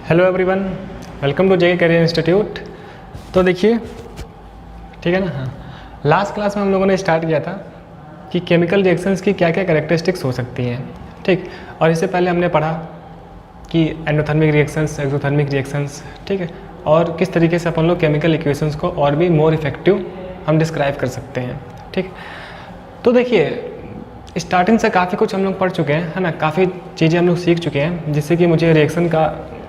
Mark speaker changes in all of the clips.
Speaker 1: Hello everyone, welcome to J career institute. तो देखिए, ठीक है ना। हाँ, लास्ट क्लास में हम लोगों ने स्टार्ट किया था कि केमिकल रिएक्शंस की क्या क्या कैरेक्टरिस्टिक्स हो सकती हैं, ठीक। और इससे पहले हमने पढ़ा कि एंडोथर्मिक रिएक्शंस, एक्सोथर्मिक रिएक्शंस, ठीक है, और किस तरीके से अपन लोग केमिकल इक्वेशंस को और भी मोर इफेक्टिव हम डिस्क्राइब कर सकते हैं, ठीक। तो देखिए, स्टार्टिंग से काफ़ी कुछ हम लोग पढ़ चुके हैं, है ना। काफ़ी चीज़ें हम लोग सीख चुके हैं, जिससे कि मुझे रिएक्शन का,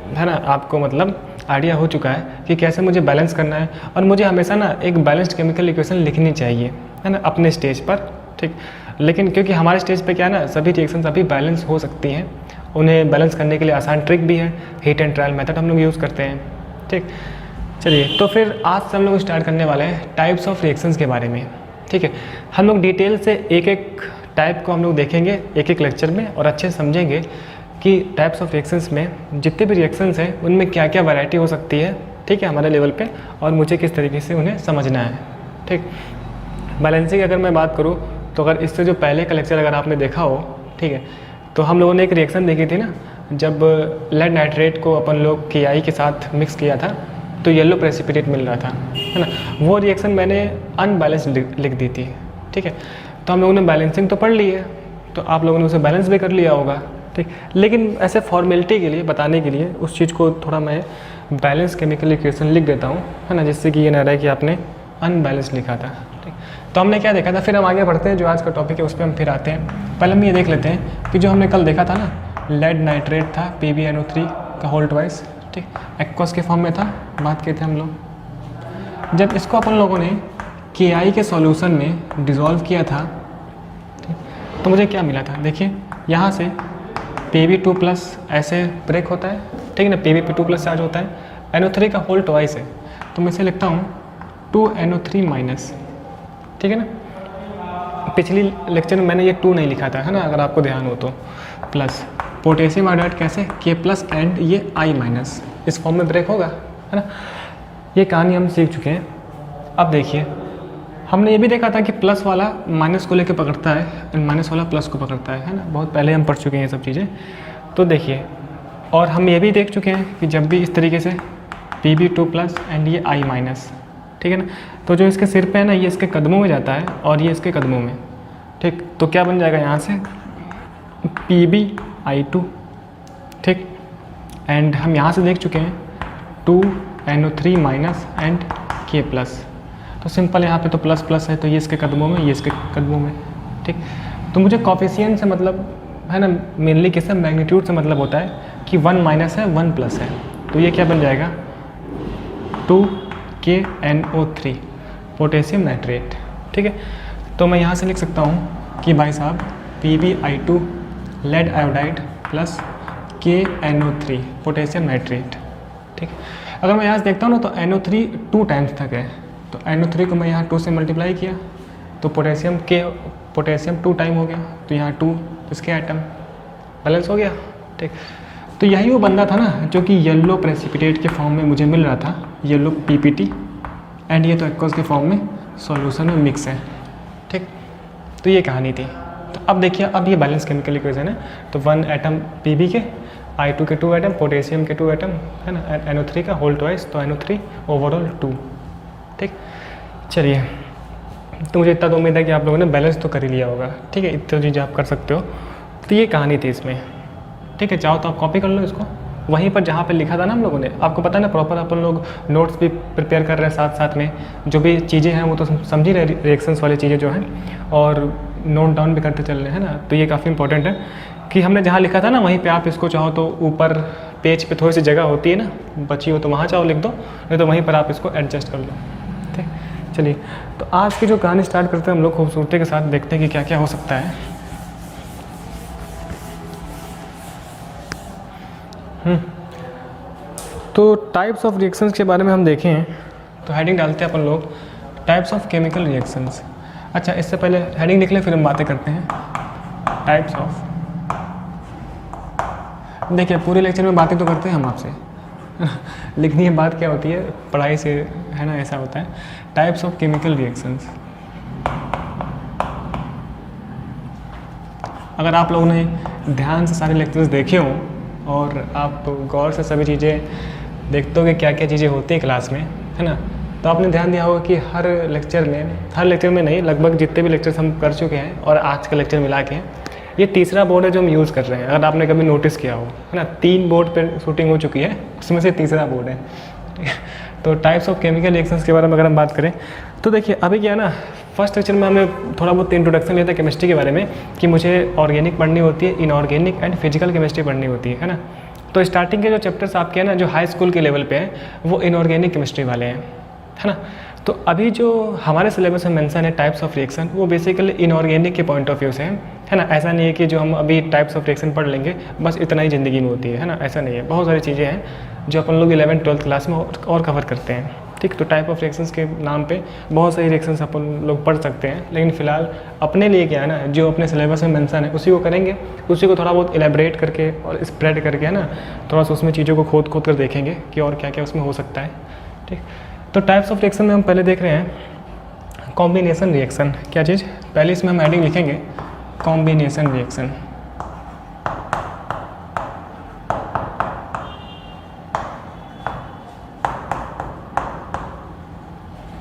Speaker 1: है ना, आपको मतलब आइडिया हो चुका है कि कैसे मुझे बैलेंस करना है। और मुझे हमेशा ना एक बैलेंस्ड केमिकल इक्वेशन लिखनी चाहिए, है ना, अपने स्टेज पर, ठीक। लेकिन क्योंकि हमारे स्टेज पे क्या है ना, सभी रिएक्शंस अभी बैलेंस हो सकती हैं। उन्हें बैलेंस करने के लिए आसान ट्रिक भी है, हीट एंड ट्रायल मेथड हम लोग यूज़ करते हैं, ठीक। चलिए, तो फिर आज से हम लोग स्टार्ट करने वाले हैं टाइप्स ऑफ रिएक्शंस के बारे में, ठीक है। हम लोग डिटेल से एक एक टाइप को हम लोग देखेंगे एक एक लेक्चर में, और अच्छे से समझेंगे कि टाइप्स ऑफ रिएक्शंस में जितने भी रिएक्शंस हैं उनमें क्या क्या वैरायटी हो सकती है, ठीक है, हमारे लेवल पे, और मुझे किस तरीके से उन्हें समझना है, ठीक। बैलेंसिंग अगर मैं बात करूँ तो अगर इससे जो पहले का लेक्चर अगर आपने देखा हो, ठीक है, तो हम लोगों ने एक रिएक्शन देखी थी ना, जब लेड नाइट्रेट को अपन लोग KI के साथ मिक्स किया था तो येलो प्रेसिपिटेट मिल रहा था, है ना। वो रिएक्शन मैंने अनबैलेंस्ड लिख दी थी, ठीक है। तो हम लोगों ने बैलेंसिंग तो पढ़ ली है, तो आप लोगों ने उसे बैलेंस भी कर लिया होगा, ठीक। लेकिन ऐसे फॉर्मेलिटी के लिए, बताने के लिए उस चीज़ को थोड़ा मैं बैलेंस केमिकल इक्वेशन लिख देता हूँ, है ना, जिससे कि ये ना रहे कि आपने अनबैलेंस लिखा था, ठीक। तो हमने क्या देखा था, फिर हम आगे बढ़ते हैं, जो आज का टॉपिक है उस पर हम फिर आते हैं। पहले हम ये देख लेते हैं कि जो हमने कल देखा था ना, लेड नाइट्रेट था PbNO3 का होल ट्वाइस, ठीक, एक्वस के फॉर्म में था, बात किए थे हम लोग। जब इसको अपन लोगों ने KI के सॉल्यूशन में डिज़ोल्व किया था, तो मुझे क्या मिला था, देखिए यहाँ से Pb2+ ऐसे ब्रेक होता है, ठीक है ना, Pb2+ चार्ज होता है, NO3 का होल ट्वाइस है, तो मैं इसे लिखता हूँ 2NO3-, ठीक है ना। पिछली लेक्चर में मैंने ये 2 नहीं लिखा था, है ना, अगर आपको ध्यान हो तो। प्लस पोटेशियम आयोडाइड कैसे, K+ एंड ये I-, इस फॉर्म में ब्रेक होगा, है ना। ये कहानी हम सीख चुके हैं। अब देखिए, हमने ये भी देखा था कि प्लस वाला माइनस को लेकर पकड़ता है एंड माइनस वाला प्लस को पकड़ता है ना, बहुत पहले हम पढ़ चुके हैं ये सब चीज़ें। तो देखिए, और हम ये भी देख चुके हैं कि जब भी इस तरीके से Pb2+ एंड ये I-, ठीक है ना, तो जो इसके सिर पे है ना, ये इसके कदमों में जाता है और ये इसके कदमों में, ठीक। तो क्या बन जाएगा यहाँ से Pbi2, ठीक। एंड हम यहाँ से देख चुके हैं 2NO3- एंड K+। तो सिंपल यहाँ पे तो प्लस प्लस है, तो ये इसके कदमों में, ये इसके कदमों में, ठीक। तो मुझे कोफिशिएंट से मतलब है ना, मेनली किससे, मैग्नीट्यूड से मतलब होता है कि 1- है 1+ है, तो ये क्या बन जाएगा 2KNO3 पोटेशियम नाइट्रेट, ठीक है। तो मैं यहाँ से लिख सकता हूँ कि भाई साहब Pbi2 lead iodide plus KNO3 potassium nitrate, ठीक। अगर मैं यहाँ से देखता हूँ ना, तो NO3 2 टाइम्स तक है, तो NO3 को मैं यहाँ 2 से मल्टीप्लाई किया तो पोटेशियम 2 टाइम हो गया, तो यहाँ 2 इसके आइटम बैलेंस हो गया, ठीक। तो यही वो बंदा था ना जो कि येलो प्रेसिपिटेट के फॉर्म में मुझे मिल रहा था, येलो PPT, एंड ये तो एक्वस के फॉर्म में सॉल्यूशन में मिक्स है, ठीक। तो ये कहानी थी। तो अब देखिए, अब ये बैलेंस केमिकल इक्वेशन है, तो 1 एटम Pb के, I2 के 2 एटम, पोटेशियम के 2 एटम, है ना, NO3 का होल ट्वाइस, तो NO3 ओवरऑल 2, ठीक। चलिए, तो मुझे इतना तो उम्मीद है कि आप लोगों ने बैलेंस तो कर ही लिया होगा, ठीक है, इतनी चीज़ें आप कर सकते हो। तो ये कहानी थी इसमें, ठीक है। चाहो तो आप कॉपी कर लो इसको, वहीं पर जहाँ पे लिखा था ना हम लोगों ने, आपको पता है ना, प्रॉपर अपन लोग नोट्स भी प्रिपेयर कर रहे हैं साथ साथ में, जो भी चीज़ें हैं वो तो समझ ही रहे, रिएक्शंस वाली चीज़ें जो हैं, और नोट डाउन भी करते चल रहे हैं ना। तो ये काफ़ी इंपॉर्टेंट है कि हमने जहाँ लिखा था ना, वहीं पे आप इसको चाहो तो ऊपर पेज पे थोड़ी सी जगह होती है ना, बची हो तो वहाँ चाहो लिख दो, नहीं तो वहीं पर आप इसको एडजस्ट कर लो, ठीक। चलिए, तो आज की जो कहानी स्टार्ट करते हैं हम लोग खूबसूरती के साथ, देखते हैं कि क्या क्या हो सकता है। तो टाइप्स ऑफ रिएक्शंस के बारे में हम देखें तो हेडिंग डालते हैं अपन लोग, टाइप्स ऑफ केमिकल रिएक्शंस। अच्छा, इससे पहले हेडिंग लिख लें, फिर हम बातें करते हैं टाइप्स ऑफ। देखिए, पूरे लेक्चर में बातें तो करते हैं हम आपसे लिखनी है बात क्या होती है, पढ़ाई से, है ना, ऐसा होता है। टाइप्स ऑफ केमिकल रिएक्शंस, अगर आप लोगों ने ध्यान से सारे लेक्चर्स देखे हों और आप गौर से सभी चीज़ें देखते हो कि क्या क्या चीज़ें होती हैं क्लास में, है ना। तो आपने ध्यान दिया होगा कि हर लेक्चर में नहीं, लगभग जितने भी लेक्चर्स हम कर चुके हैं और आज का लेक्चर मिला के, ये तीसरा बोर्ड है जो हम यूज़ कर रहे हैं। अगर आपने कभी नोटिस किया हो, है ना, 3 बोर्ड पर शूटिंग हो चुकी है, उसमें से तीसरा बोर्ड है। तो टाइप्स ऑफ केमिकल रिएक्शंस के बारे में अगर हम बात करें तो देखिए अभी क्या है ना, फर्स्ट लेक्चर में हमें थोड़ा बहुत इंट्रोडक्शन लिया था केमिस्ट्री के बारे में कि मुझे ऑर्गेनिक पढ़नी होती है, इनऑर्गेनिक एंड फिजिकल केमिस्ट्री पढ़नी होती है ना। तो स्टार्टिंग के जो चैप्टर्स आपके हैं ना, जो हाई स्कूल के लेवल पे हैं, वो इनऑर्गेनिक केमिस्ट्री वाले हैं, है ना। तो अभी जो हमारे सिलेबस में मेंशन है टाइप्स ऑफ रिएक्शन, वो बेसिकली इनऑर्गेनिक के पॉइंट ऑफ व्यू से है ना। ऐसा नहीं है कि जो हम अभी टाइप्स ऑफ रिएक्शन पढ़ लेंगे बस इतना ही ज़िंदगी में होती है ना, ऐसा नहीं है। बहुत सारी चीज़ें हैं जो अपन लोग 11th-12th क्लास में और कवर करते हैं, ठीक। तो टाइप ऑफ रिएक्शंस के नाम पे बहुत सारी रिएक्शंस अपन लोग पढ़ सकते हैं, लेकिन फ़िलहाल अपने लिए क्या है ना, जो अपने सिलेबस में मेंशन है उसी को करेंगे, उसी को थोड़ा बहुत एलेबरेट करके और स्प्रेड करके, है ना, थोड़ा सा उसमें चीज़ों को खोद कर देखेंगे कि और क्या क्या उसमें हो सकता है, ठीक। तो टाइप्स ऑफ रिएक्शन में हम पहले देख रहे हैं कॉम्बिनेशन रिएक्शन। क्या चीज़? पहले इसमें हम हेडिंग लिखेंगे कॉम्बिनेशन रिएक्शन,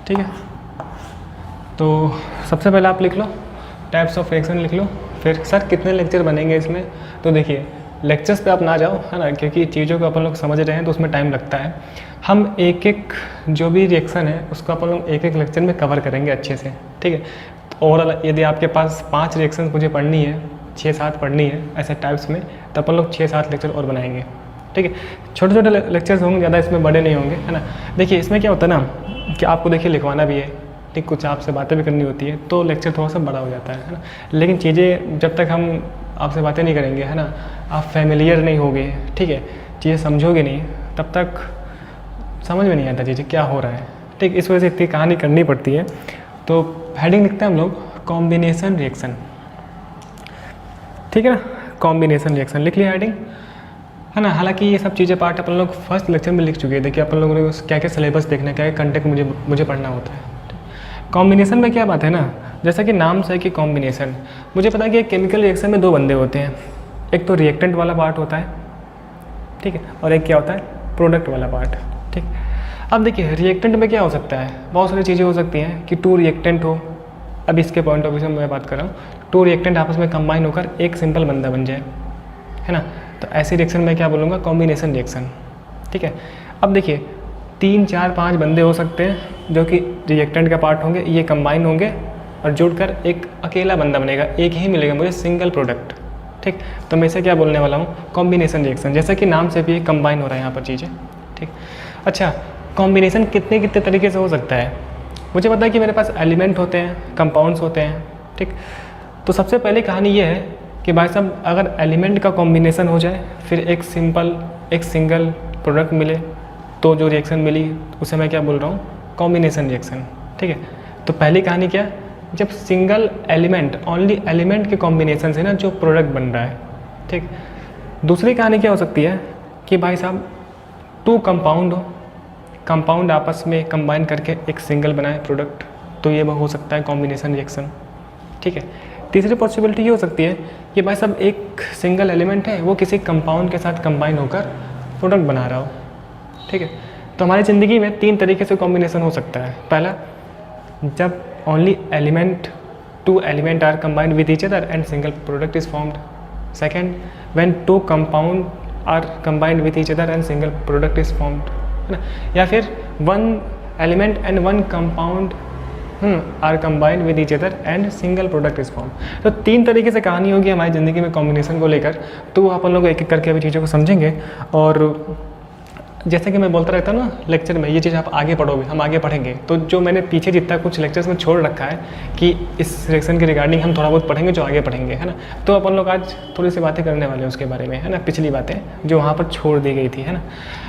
Speaker 1: ठीक है। तो सबसे पहले आप लिख लो टाइप्स ऑफ रिएक्शन लिख लो, फिर सर कितने लेक्चर बनेंगे इसमें। तो देखिए लेक्चर्स पे आप ना जाओ, है ना, क्योंकि चीज़ों को अपन लोग समझ रहे हैं तो उसमें टाइम लगता है। हम एक एक जो भी रिएक्शन है उसको अपन लोग एक एक लेक्चर में कवर करेंगे अच्छे से, ठीक है। तो ओवरऑल यदि आपके पास 5 रिएक्शन मुझे पढ़नी है, 6-7 पढ़नी है ऐसे टाइप्स में, तो अपन लोग 6-7 लेक्चर और बनाएंगे, ठीक है। छोटे छोटे लेक्चर्स होंगे, ज़्यादा इसमें बड़े नहीं होंगे, है ना। देखिए इसमें क्या होता है ना कि आपको देखिए लिखवाना भी है, ठीक, कुछ आपसे बातें भी करनी होती है, तो लेक्चर थोड़ा सा बड़ा हो जाता है ना। लेकिन चीज़ें जब तक हम आपसे बातें नहीं करेंगे, है ना, आप फेमिलियर नहीं होगे, ठीक है, चीज़ें समझोगे नहीं, तब तक समझ में नहीं आता चीज़ें क्या हो रहा है, ठीक। इस वजह से इतनी कहानी करनी पड़ती है। तो हेडिंग लिखते हैं हम लोग कॉम्बिनेशन रिएक्शन, ठीक है ना। कॉम्बिनेशन रिएक्शन लिख लिया हेडिंग, है ना। हालांकि ये सब चीज़ें पार्ट अपन लोग फर्स्ट लेक्चर में लिख चुके हैं। देखिए अपन लोगों ने क्या क्या सिलेबस देखना है, क्या क्या कंटेंट मुझे पढ़ना होता है। कॉम्बिनेशन में क्या बात है ना, जैसा कि नाम से है कि कॉम्बिनेशन, मुझे पता है कि केमिकल रिएक्शन में 2 बंदे होते हैं, एक तो रिएक्टेंट वाला पार्ट होता है, ठीक है, और एक क्या होता है प्रोडक्ट वाला पार्ट, ठीक। अब देखिए रिएक्टेंट में क्या हो सकता है, बहुत सारी चीज़ें हो सकती हैं कि 2 रिएक्टेंट हो। अब इसके पॉइंट ऑफ व्यू से मैं बात कर रहा हूँ, 2 रिएक्टेंट आपस में कंबाइन होकर एक सिंपल बंदा बन जाए, है ना। तो ऐसी रिएक्शन में क्या बोलूँगा, कॉम्बिनेशन रिएक्शन, ठीक है। अब देखिए 3, 4, 5 बंदे हो सकते हैं जो कि रिएक्टेंट का पार्ट होंगे, ये कंबाइन होंगे और जुड़कर एक अकेला बंदा बनेगा, एक ही मिलेगा मुझे सिंगल प्रोडक्ट, ठीक। तो मैं इसे क्या बोलने वाला हूँ, कॉम्बिनेशन रिएक्शन, जैसा कि नाम से भी कंबाइन हो रहा है यहाँ पर चीज़ें, ठीक। अच्छा, कॉम्बिनेशन कितने कितने तरीके से हो सकता है। मुझे पता है कि मेरे पास एलिमेंट होते हैं, कंपाउंड्स होते हैं, ठीक। तो सबसे पहली कहानी ये है कि भाई साहब अगर एलिमेंट का कॉम्बिनेशन हो जाए, फिर एक सिंगल प्रोडक्ट मिले, तो जो रिएक्शन मिली उसे मैं क्या बोल रहा हूँ, कॉम्बिनेशन रिएक्शन, ठीक है। तो पहली कहानी क्या, जब सिंगल एलिमेंट, ओनली एलिमेंट के कॉम्बिनेशन से ना जो प्रोडक्ट बन रहा है, ठीक। दूसरी कहानी क्या हो सकती है कि भाई साहब 2 कंपाउंड हो, कंपाउंड आपस में कंबाइन करके एक सिंगल बनाए प्रोडक्ट, तो ये हो सकता है कॉम्बिनेशन रिएक्शन, ठीक है। तीसरी पॉसिबिलिटी ये हो सकती है कि भाई साहब एक सिंगल एलिमेंट है, वो किसी कंपाउंड के साथ कंबाइन होकर प्रोडक्ट बना रहा हो, ठीक है। तो हमारी ज़िंदगी में 3 तरीके से कॉम्बिनेशन हो सकता है। पहला, जब only element 2 element are combined with each other and single product is formed. Second, when 2 compound are combined with each other and single product is formed, है ना। या फिर 1 element and 1 compound are combined with each other and single product is form. तो 3 तरीके से कहानी होगी हमारी ज़िंदगी में कॉम्बिनेशन को लेकर। तो अपन लोग एक एक करके अभी चीज़ों को समझेंगे, और जैसे कि मैं बोलता रहता हूँ ना लेक्चर में, ये चीज़ आप आगे पढ़ोगे, हम आगे पढ़ेंगे। तो जो मैंने पीछे जितना कुछ लेक्चर्स में छोड़ रखा है कि इस सेक्शन के रिगार्डिंग हम थोड़ा बहुत पढ़ेंगे, जो आगे पढ़ेंगे, है ना। तो अपन लोग आज थोड़ी सी बातें करने वाले हैं उसके बारे में, है ना, पिछली बातें जो वहाँ पर छोड़ दी गई थी, है ना।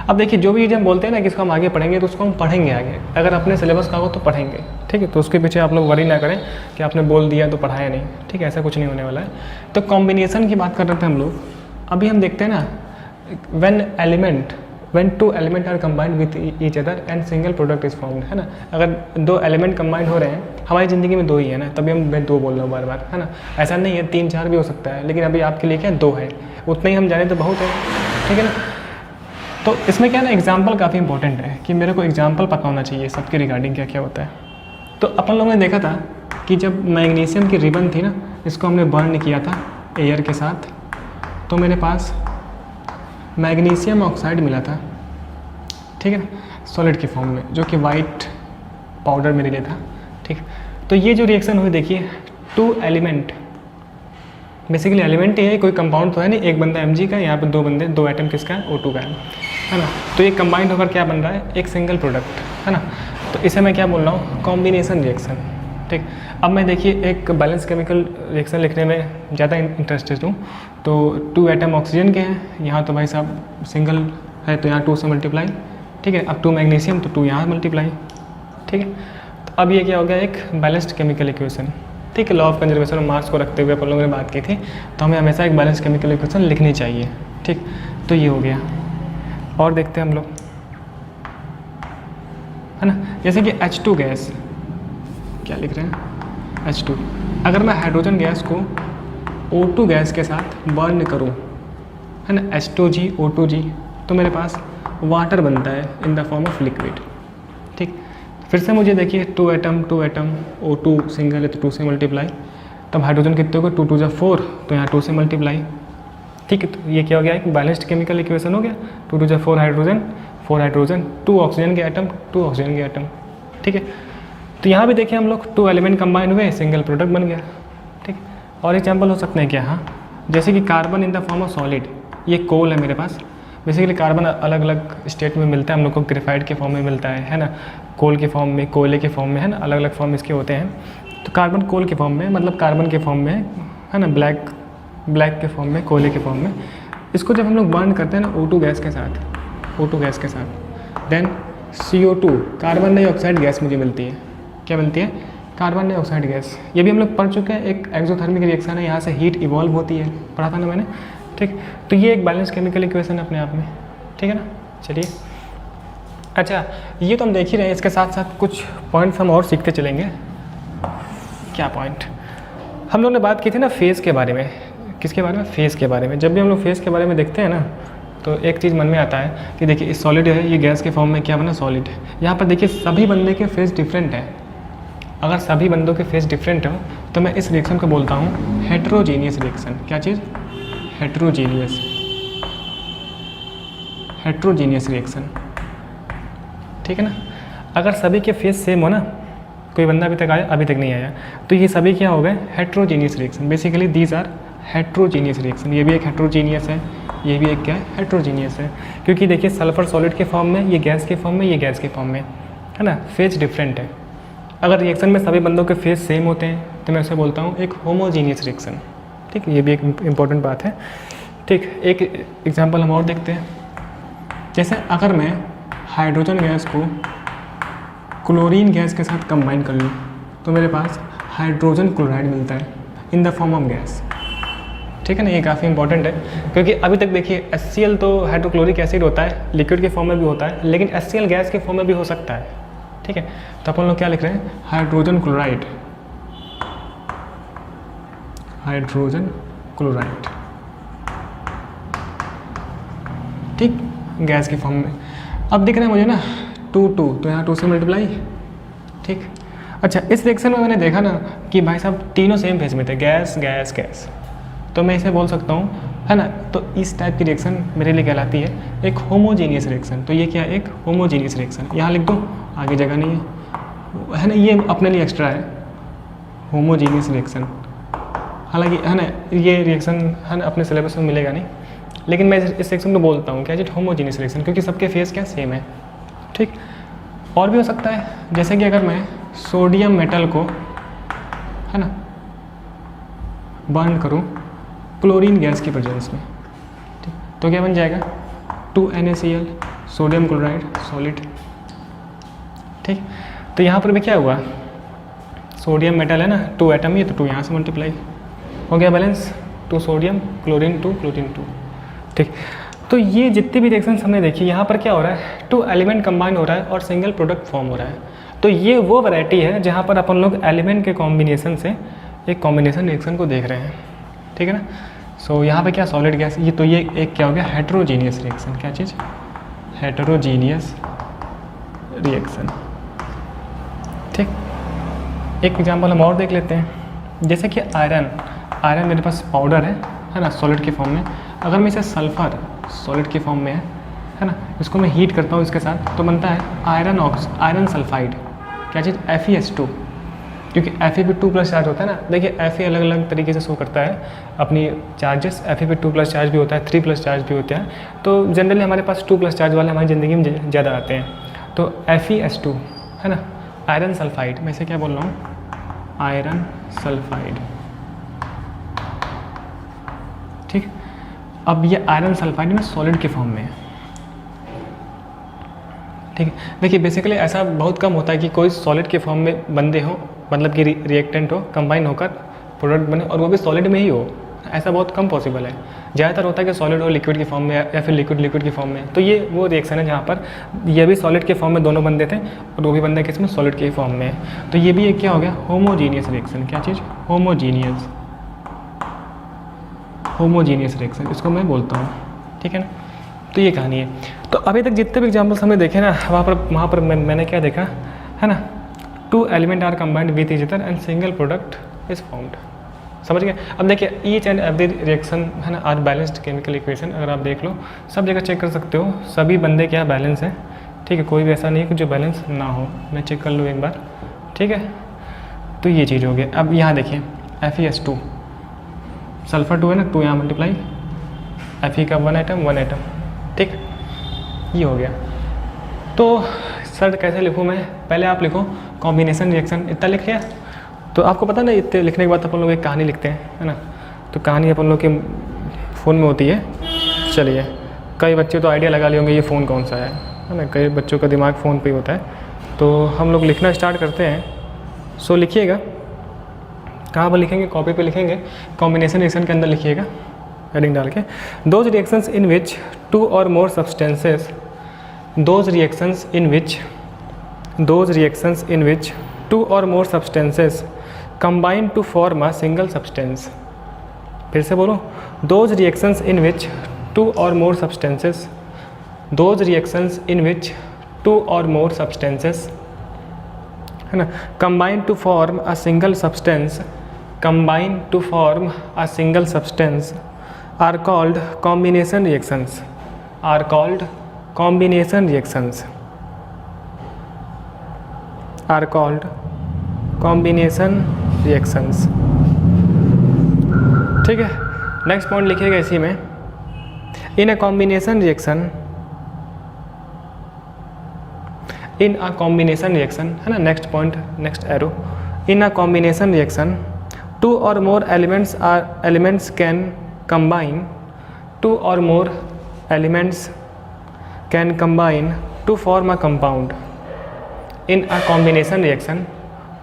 Speaker 1: अब देखिए जो भी चीज़ हम बोलते हैं ना कि इसको हम आगे पढ़ेंगे, तो उसको हम पढ़ेंगे आगे। अगर अपने सिलेबस का हो तो पढ़ेंगे, ठीक है। तो उसके पीछे आप लोग वरी ना करें कि आपने बोल दिया तो पढ़ाया नहीं, ठीक है, ऐसा कुछ नहीं होने वाला है। तो कॉम्बिनेशन की बात कर रहे थे हम लोग। अभी हम देखते हैं ना, when 2 element are combined with each other and single product is formed, है ना। अगर 2 एलिमेंट कंबाइंड हो रहे हैं, हमारी ज़िंदगी में 2 ही है ना, तभी मैं 2 बोल रहा हूँ बार बार, है ना। ऐसा नहीं है 3-4 भी हो सकता है, लेकिन अभी आपके लिए क्या 2 है, उतना ही हम जाने तो बहुत है, ठीक है ना। तो इसमें क्या है ना, एग्जाम्पल काफ़ी इंपॉर्टेंट है कि मेरे को एग्जाम्पल पता होना चाहिए सबके रिगार्डिंग क्या क्या होता है। तो अपन लोगों ने देखा था कि जब मैग्नीशियम की रिबन थी ना, इसको हमने बर्न किया था एयर के साथ, तो मेरे पास मैग्नीशियम ऑक्साइड मिला था, ठीक है ना, सॉलिड के फॉर्म में, जो कि वाइट पाउडर मेरे लिए था, ठीक। तो ये जो रिएक्शन हुई देखिए, 2 एलिमेंट, बेसिकली एलिमेंट ही है, कोई कंपाउंड तो है नहीं, एक बंदा Mg का, यहाँ पे 2 बंदे, 2 एटम किसका है, O2 का है ना। तो ये कंबाइंड होकर क्या बन रहा है, एक सिंगल प्रोडक्ट, है ना। तो इसे मैं क्या बोल रहा हूँ, कॉम्बिनेशन रिएक्शन, ठीक। अब मैं देखिए एक बैलेंस केमिकल रिएक्शन लिखने में ज़्यादा इंटरेस्टेड हूँ। तो 2 एटम ऑक्सीजन के हैं, यहाँ तो भाई साहब सिंगल है, तो यहाँ 2 से मल्टीप्लाई, ठीक है। अब 2 मैग्नीशियम, तो 2 यहाँ मल्टीप्लाई, ठीक है। तो अब ये क्या हो गया, एक बैलेंस्ड केमिकल इक्वेशन, ठीक है। Law of conservation of mass को रखते हुए अपन लोगों ने बात की थी, तो हमें हमेशा एक बैलेंस केमिकल इक्वेशन लिखनी चाहिए, ठीक। तो ये हो गया। और देखते हैं हम लोग, है ना, जैसे कि H2 गैस, क्या लिख रहे हैं, H2। अगर मैं हाइड्रोजन गैस को O2 गैस के साथ बर्न करूँ, है ना, H2G O2G, तो मेरे पास वाटर बनता है in the form of liquid, ठीक। फिर से मुझे देखिए 2 एटम O2 सिंगल है, तो 2 से मल्टीप्लाई, तब हाइड्रोजन कितने हो गए, 2 2 जा 4, तो यहाँ 2 से मल्टीप्लाई, ठीक है। तो ये क्या हो गया, एक बैलेंस्ड केमिकल इक्वेशन हो गया, 2 2 जा 4 हाइड्रोजन, 4 हाइड्रोजन, 2 ऑक्सीजन के एटम, 2 ऑक्सीजन के एटम, ठीक है। तो यहाँ भी देखिए हम लोग 2 एलिमेंट कंबाइन हुए, सिंगल प्रोडक्ट बन गया, ठीक। और एग्जाम्पल हो सकते हैं क्या, हाँ, जैसे कि carbon in the form of solid, ये कोल है मेरे पास। बेसिकली कार्बन अलग अलग स्टेट में मिलता है, हम लोग को ग्रेफाइट के फॉर्म में मिलता है ना, कोल के फॉर्म में, कोयले के फॉर्म में, है ना, अलग अलग फॉर्म इसके होते हैं। तो कार्बन कोल के फॉर्म में, मतलब कार्बन के फॉर्म में है ना, ब्लैक के फॉर्म में, कोयले के फॉर्म में। इसको जब हम लोग बर्न करते हैं ना O2 गैस के साथ, then CO2 carbon dioxide gas मुझे मिलती है। क्या मिलती है, कार्बन डाइऑक्साइड गैस। ये भी हम लोग पढ़ चुके हैं, एक एक्सोथर्मिक रिएक्शन है, यहाँ से हीट इवॉल्व होती है, पढ़ा था ना मैंने, ठीक। तो ये एक बैलेंस केमिकल इक्वेशन है अपने आप में, ठीक है ना। चलिए, अच्छा, ये तो हम देख ही रहे हैं, इसके साथ साथ कुछ पॉइंट्स हम और सीखते चलेंगे। क्या पॉइंट, हम लोग ने बात की थी ना फेज़ के बारे में, किसके बारे में, फेज़ के बारे में। जब भी हम लोग फेज़ के बारे में देखते हैं ना, तो एक चीज़ मन में आता है कि देखिए इस सॉलिड है, ये गैस के फॉर्म में क्या बना, सॉलिड है। यहाँ पर देखिए सभी बंदे के फेज़ डिफरेंट है। अगर सभी बंदों के फेज़ डिफरेंट हो, तो मैं इस रिएक्शन को बोलता हूँ हेट्रोजीनियस रिएक्शन। क्या चीज़, हेट्रोजीनियस रिएक्शन, ठीक है ना। अगर सभी के फेस सेम हो ना, कोई बंदा अभी तक आया, अभी तक नहीं आया, तो ये सभी क्या हो गए, heterogeneous reaction. Basically these are heterogeneous reaction. ये भी एक हेट्रोजीनियस है, ये भी एक क्या है, हेट्रोजीनियस है। क्योंकि देखिए सल्फर सॉलिड के फॉर्म में, ये गैस के फॉर्म में, ये गैस के फॉर्म में, है ना, फेज डिफरेंट है। अगर रिएक्शन में सभी बंदों के फेस सेम होते हैं, तो मैं उसे बोलता हूँ एक होमोजीनियस रिएक्शन, ठीक। ये भी एक इम्पॉर्टेंट बात है, ठीक। एक एग्जांपल हम और देखते हैं, जैसे अगर मैं हाइड्रोजन गैस को क्लोरीन गैस के साथ कंबाइन कर लूँ, तो मेरे पास हाइड्रोजन क्लोराइड मिलता है in the form of gas, ठीक है ना। ये काफ़ी इंपॉर्टेंट है, क्योंकि अभी तक देखिए HCl तो हाइड्रोक्लोरिक एसिड होता है, लिक्विड के फॉर्म में भी होता है, लेकिन HCl गैस के फॉर्म में भी हो सकता है, ठीक है। तो अपन लोग क्या लिख रहे हैं, हाइड्रोजन क्लोराइड, ठीक, गैस के फॉर्म में। अब दिख रहा है मुझे ना 2 2, तो यहाँ 2 से मल्टीप्लाई, ठीक। अच्छा, इस रिएक्शन में मैंने देखा ना कि भाई साहब तीनों सेम फेज में थे, गैस गैस गैस, तो मैं इसे बोल सकता हूँ, है ना। तो इस टाइप की रिएक्शन मेरे लिए कहलाती है एक होमोजीनियस रिएक्शन। तो ये क्या है, एक होमोजीनियस रिएक्शन। यहाँ लिख दो, आगे जगह नहीं है ना, ये अपने लिए एक्स्ट्रा है, होमोजीनियस रिएक्शन। हालांकि है ना, ये रिएक्शन है ना अपने सिलेबस में मिलेगा नहीं, लेकिन मैं इस सेक्शन को बोलता हूँ क्या जी, होमोजीनियस रिएक्शन, क्योंकि सबके फेस क्या सेम है, ठीक। और भी हो सकता है, जैसे कि अगर मैं सोडियम मेटल को, है ना, बर्न करूँ क्लोरीन गैस की प्रेजेंस में, ठीक, तो क्या बन जाएगा, 2NaCl, सोडियम क्लोराइड सॉलिड, ठीक। तो यहाँ पर भी क्या हुआ, सोडियम मेटल है ना, 2 एटम ही, तो 2 यहाँ से मल्टीप्लाई हो गया, बैलेंस 2 सोडियम, क्लोरीन 2, क्लोरीन 2, ठीक। तो ये जितनी भी रिएक्शंस हमने देखी, यहाँ पर क्या हो रहा है, 2 एलिमेंट कंबाइन हो रहा है और सिंगल प्रोडक्ट फॉर्म हो रहा है। तो ये वो वैरायटी है जहाँ पर अपन लोग एलिमेंट के कॉम्बिनेशन से एक कॉम्बिनेशन रिएक्शन को देख रहे हैं, ठीक है ना। सो यहाँ पे क्या सॉलिड गैस, ये तो ये एक क्या हो गया हेटेरोजीनियस रिएक्शन, क्या चीज़ हेटेरोजीनियस रिएक्शन। ठीक, एक एग्जांपल हम और देख लेते हैं, जैसे कि आयरन मेरे पास पाउडर है ना सॉलिड के फॉर्म में, अगर मैं इसे सल्फ़र सॉलिड के फॉर्म में है ना, इसको मैं हीट करता हूँ इसके साथ तो बनता है आयरन सल्फाइड, क्या चीज़ FeS2, क्योंकि Fe पे 2+ चार्ज होता है ना। देखिए Fe अलग अलग तरीके से शो करता है अपनी चार्जेस, Fe पे 2+ चार्ज भी होता है, 3+ चार्ज भी होते हैं, तो जनरली हमारे पास 2+ चार्ज वाले हमारी ज़िंदगी में ज़्यादा आते हैं। तो FeS2 है ना, आयरन सल्फाइड, मैं इसे क्या बोल रहा हूँ आयरन सल्फाइड। ठीक, अब ये आयरन सल्फाइड में सॉलिड के फॉर्म में है। ठीक है, देखिए बेसिकली ऐसा बहुत कम होता है कि कोई सॉलिड के फॉर्म में बंदे हो, मतलब कि रिएक्टेंट हो, कंबाइन होकर प्रोडक्ट बने और वो भी सॉलिड में ही हो, ऐसा बहुत कम पॉसिबल है। ज़्यादातर होता है कि सॉलिड हो लिक्विड के फॉर्म में या फिर लिक्विड के फॉर्म में। तो ये वो रिएक्शन है जहाँ पर ये भी सॉलिड के फॉर्म में दोनों बंदे थे और वो भी बंदे किस में सॉलिड के फॉर्म में। तो ये भी एक क्या हो गया होमोजीनियस रिएक्शन, क्या चीज़ होमोजीनियस रिएक्शन, इसको मैं बोलता हूँ। ठीक है ना, तो ये कहानी है। तो अभी तक जितने भी एग्जाम्पल्स हमने देखे ना, वहाँ पर मैंने क्या देखा है ना, 2 element are combined with each other and single product is formed. समझ गए। अब देखिए ईच एंड एवरी रिएक्शन है ना आर बैलेंस्ड केमिकल इक्वेशन, अगर आप देख लो सब जगह चेक कर सकते हो, सभी बंदे क्या बैलेंस है। ठीक है, कोई भी ऐसा नहीं है कि जो बैलेंस ना हो, मैं चेक कर लूँ एक बार। ठीक है, तो ये चीज़ हो गई। अब यहाँ देखिए FeS2 सल्फर 2 है ना, 2 यहाँ मल्टीप्लाई Fe का 1 एटम। ठीक, ये हो गया। तो सर कैसे लिखूँ मैं, पहले आप लिखो कॉम्बिनेशन रिएक्शन, इतना लिख लिया। तो आपको पता ना इतने लिखने के बाद अपन लोग एक कहानी लिखते हैं है ना, तो कहानी अपन लोग के फ़ोन में होती है। चलिए, कई बच्चे तो आइडिया लगा लिए होंगे ये फ़ोन कौन सा है ना, कई बच्चों का दिमाग फ़ोन पे ही होता है। तो हम लोग लिखना स्टार्ट करते हैं। सो लिखिएगा, कहाँ पर लिखेंगे, कॉपी पे लिखेंगे, कॉम्बिनेशन रिएक्शन के अंदर लिखिएगा हेडिंग डाल के, those reactions in which 2 or more substances, those reactions in which 2 or more substances combine to form a single substance. फिर से बोलो, those reactions in which 2 or more substances, those reactions in which 2 or more substances है ना combine to form a single substance, combine to form a single substance are called combination reactions, are called combination reactions, are called combination reactions. ठीक है, next point लिखिएगा इसी में, in a combination reaction, in a combination reaction है ना, next point, next arrow, in a combination reaction 2 or more elements can combine, 2 or more elements can combine to form a compound. In a combination reaction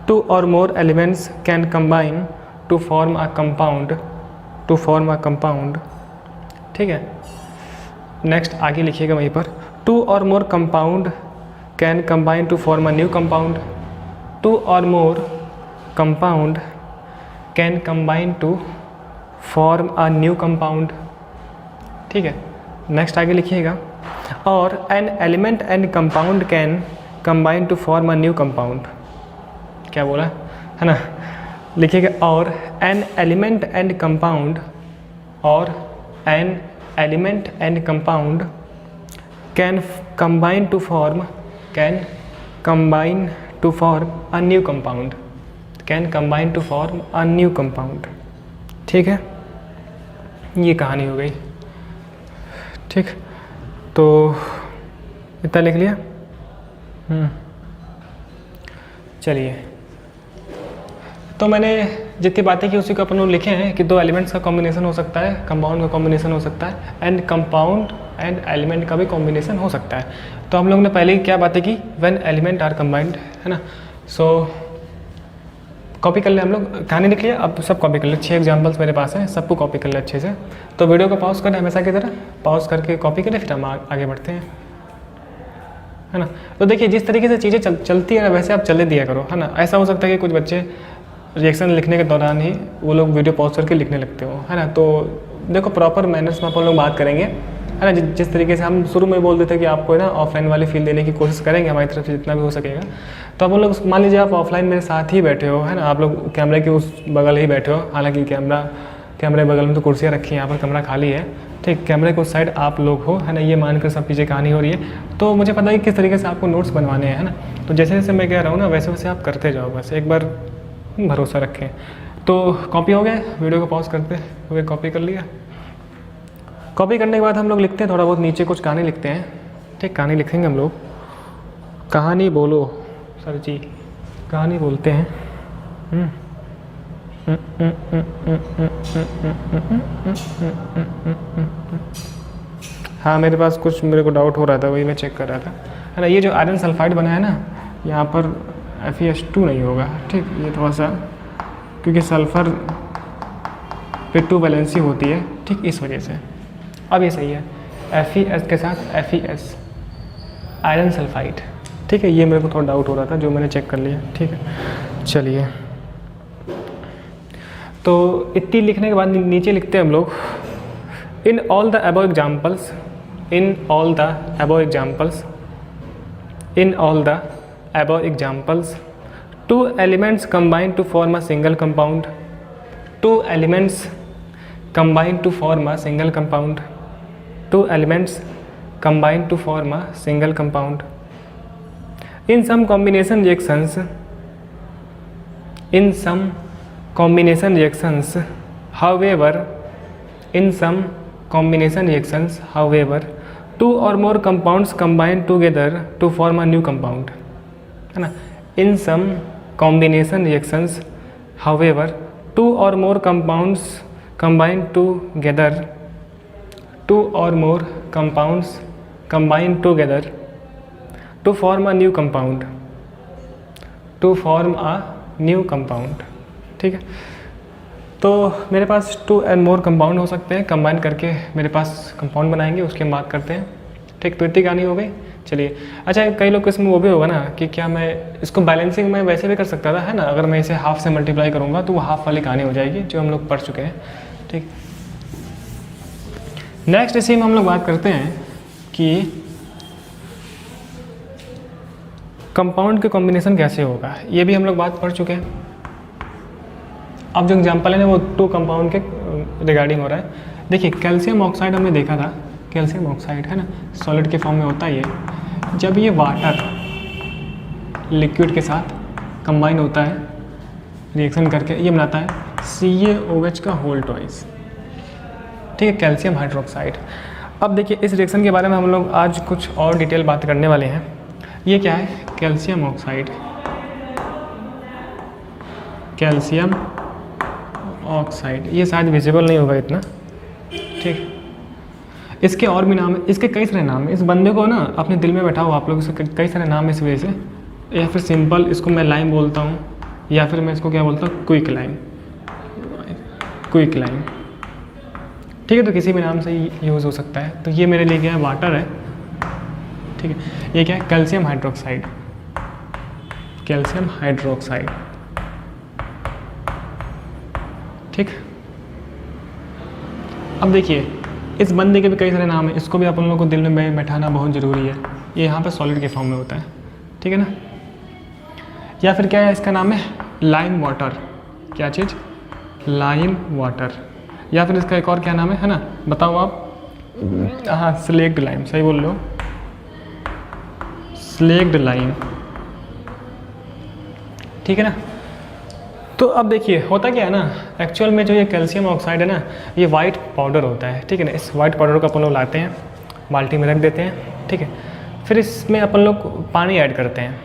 Speaker 1: 2 or more elements can combine to form a compound, to form a compound. ठीक है, next आगे लिखिएगा वहीं पर, 2 or more compound can combine to form a new compound, 2 or more compound can combine to form a new compound. ठीक है, next आगे लिखिएगा, और an element and compound can combine to form a new compound. क्या बोला है ना, लिखिएगा, और एन एलिमेंट एंड कंपाउंड, और an element and compound can combine to form, can combine to form a new compound, can combine to form a new compound. ठीक है, ये कहानी हो गई। ठीक, तो इतना लिख लिया। चलिए, तो मैंने जितनी बातें की उसी को अपन लोग लिखे हैं कि 2 एलिमेंट्स का कॉम्बिनेशन हो सकता है, कंपाउंड का कॉम्बिनेशन हो सकता है, एंड कंपाउंड एंड एलिमेंट का भी कॉम्बिनेशन हो सकता है। तो हम लोग ने पहले ही क्या बातें की, व्हेन एलिमेंट आर कंबाइंड है ना। सो कॉपी कर ले, हम लोग कहानी लिख लिया, अब सब कॉपी कर ले, 6 एग्जाम्पल्स मेरे पास हैं, सबको कॉपी कर ले अच्छे से। तो वीडियो को पॉज करें हमेशा की तरह, पॉज करके कॉपी करें, फिर हम आगे बढ़ते हैं है ना। तो देखिए जिस तरीके से चीज़ें चलती है ना वैसे आप चले दिया करो है ना। ऐसा हो सकता है कि कुछ बच्चे रिएक्शन लिखने के दौरान ही वो लोग वीडियो पॉज करके लिखने लगते हो है ना, तो देखो प्रॉपर मैनर्स में अपन लोग बात करेंगे, है ना। जिस तरीके से हम शुरू में बोल देते हैं कि आपको ना ऑफलाइन वाली फील देने की कोशिश करेंगे हमारी तरफ से जितना भी हो सकेगा। तो अपन लोग मान लीजिए आप ऑफलाइन मेरे साथ ही बैठे हो, है ना, आप लोग कैमरे के उस बगल ही बैठे हो, हालांकि कैमरे बगल में तो कुर्सियाँ रखी हैं, यहाँ पर कमरा खाली है, ठीक। कैमरे को उस साइड आप लोग हो, है ना, ये मानकर सब चीज़ें कहानी हो रही है। तो मुझे पता है किस तरीके से आपको नोट्स बनवाने हैं, है ना। तो जैसे जैसे मैं कह रहा हूँ ना वैसे वैसे आप करते जाओ, बस एक बार भरोसा रखें। तो कॉपी हो गया, वीडियो को पॉज करते हुए कॉपी कर लिया। कॉपी करने के बाद हम लोग लिखते हैं थोड़ा बहुत नीचे कुछ कहानी लिखते हैं, ठीक। कहानी लिखेंगे हम लोग, कहानी बोलो सर जी, कहानी बोलते हैं। हाँ मेरे पास कुछ मेरे को डाउट हो रहा था, वही मैं चेक कर रहा था, है ना। ये जो आयरन सल्फाइड बना है ना, यहाँ पर FeS2 नहीं होगा, ठीक। ये थोड़ा सा क्योंकि सल्फ़र पे 2 वैलेंसी होती है, ठीक, इस वजह से। अब ये सही है, FeS के साथ FeS आयरन सल्फाइड, ठीक है। ये मेरे को थोड़ा डाउट हो रहा था जो मैंने चेक कर लिया, ठीक है। चलिए तो इतनी लिखने के बाद नीचे लिखते हैं हम लोग, in all the above examples, in all the above examples, in all the above examples 2 elements combine to form a single compound, 2 elements combine to form a single compound, 2 elements combine to form a single compound. In some combination reactions, in some combination reactions however, in some combination reactions however 2 or more compounds combine together to form a new compound, है ना। In some combination reactions however 2 or more compounds combine together, 2 or more compounds combine together to form a new compound, to form a new compound, ठीक है। तो मेरे पास 2 and more compound हो सकते हैं, combine करके मेरे पास कंपाउंड बनाएंगे, उसकी हम बात करते हैं, ठीक। तो इतनी कहानी हो गई। चलिए अच्छा, कई लोग इसमें वो भी होगा ना कि क्या मैं इसको बैलेंसिंग में वैसे भी कर सकता था, है ना। अगर मैं इसे हाफ से मल्टीप्लाई करूँगा तो वो हाफ वाली कहानी हो जाएगी जो हम लोग पढ़ चुके हैं, ठीक। नेक्स्ट इसी में हम लोग बात करते हैं कि कंपाउंड के कॉम्बिनेशन कैसे होगा, ये भी हम लोग बात पढ़ चुके हैं। अब जो एग्जाम्पल है ना वो 2 कंपाउंड के रिगार्डिंग हो रहा है। देखिए कैल्शियम ऑक्साइड हमने देखा था, कैल्शियम ऑक्साइड, है ना, सॉलिड के फॉर्म में होता है। ये जब ये वाटर लिक्विड के साथ कंबाइन होता है रिएक्शन करके, ये बनाता है CaOH का होल ट्वाइस, ठीक है, कैल्शियम हाइड्रोक्साइड। अब देखिए इस रिएक्शन के बारे में हम लोग आज कुछ और डिटेल बात करने वाले हैं। ये क्या है, कैल्शियम ऑक्साइड, कैल्शियम ऑक्साइड, ये शायद विजिबल नहीं होगा इतना, ठीक। इसके और भी नाम है, इसके कई सारे नाम है। इस बंदे को ना अपने दिल में बैठाओ आप लोग, इसके कई सारे नाम है इस वजह से। या फिर सिंपल इसको मैं लाइम बोलता हूँ, या फिर मैं इसको क्या बोलता हूँ, क्विक लाइम, क्विक लाइम, ठीक है। तो किसी भी नाम से यूज़ हो सकता है। तो ये मेरे लिए क्या है, वाटर है, ठीक है। ये क्या है, कैल्शियम हाइड्रोक्साइड, कैल्शियम हाइड्रोक्साइड, ठीक। अब देखिए इस बंदे के भी कई सारे नाम हैं, इसको भी अपन लोगों को दिल में बैठाना बहुत ज़रूरी है। ये यहाँ पर सॉलिड के फॉर्म में होता है, ठीक है ना। या फिर क्या है, इसका नाम है लाइम वाटर, क्या चीज़, लाइम वाटर। या फिर इसका एक और क्या नाम है ना, बताओ आप। हाँ स्लेक्ड लाइम, सही बोल लो, स्लेक्ड लाइम, ठीक है ना। तो अब देखिए होता क्या है ना, एक्चुअल में जो ये कैल्शियम ऑक्साइड है ना, ये वाइट पाउडर होता है, ठीक है ना। इस वाइट पाउडर को अपन लोग लाते हैं, बाल्टी में रख देते हैं, ठीक है। फिर इसमें अपन लोग पानी ऐड करते हैं,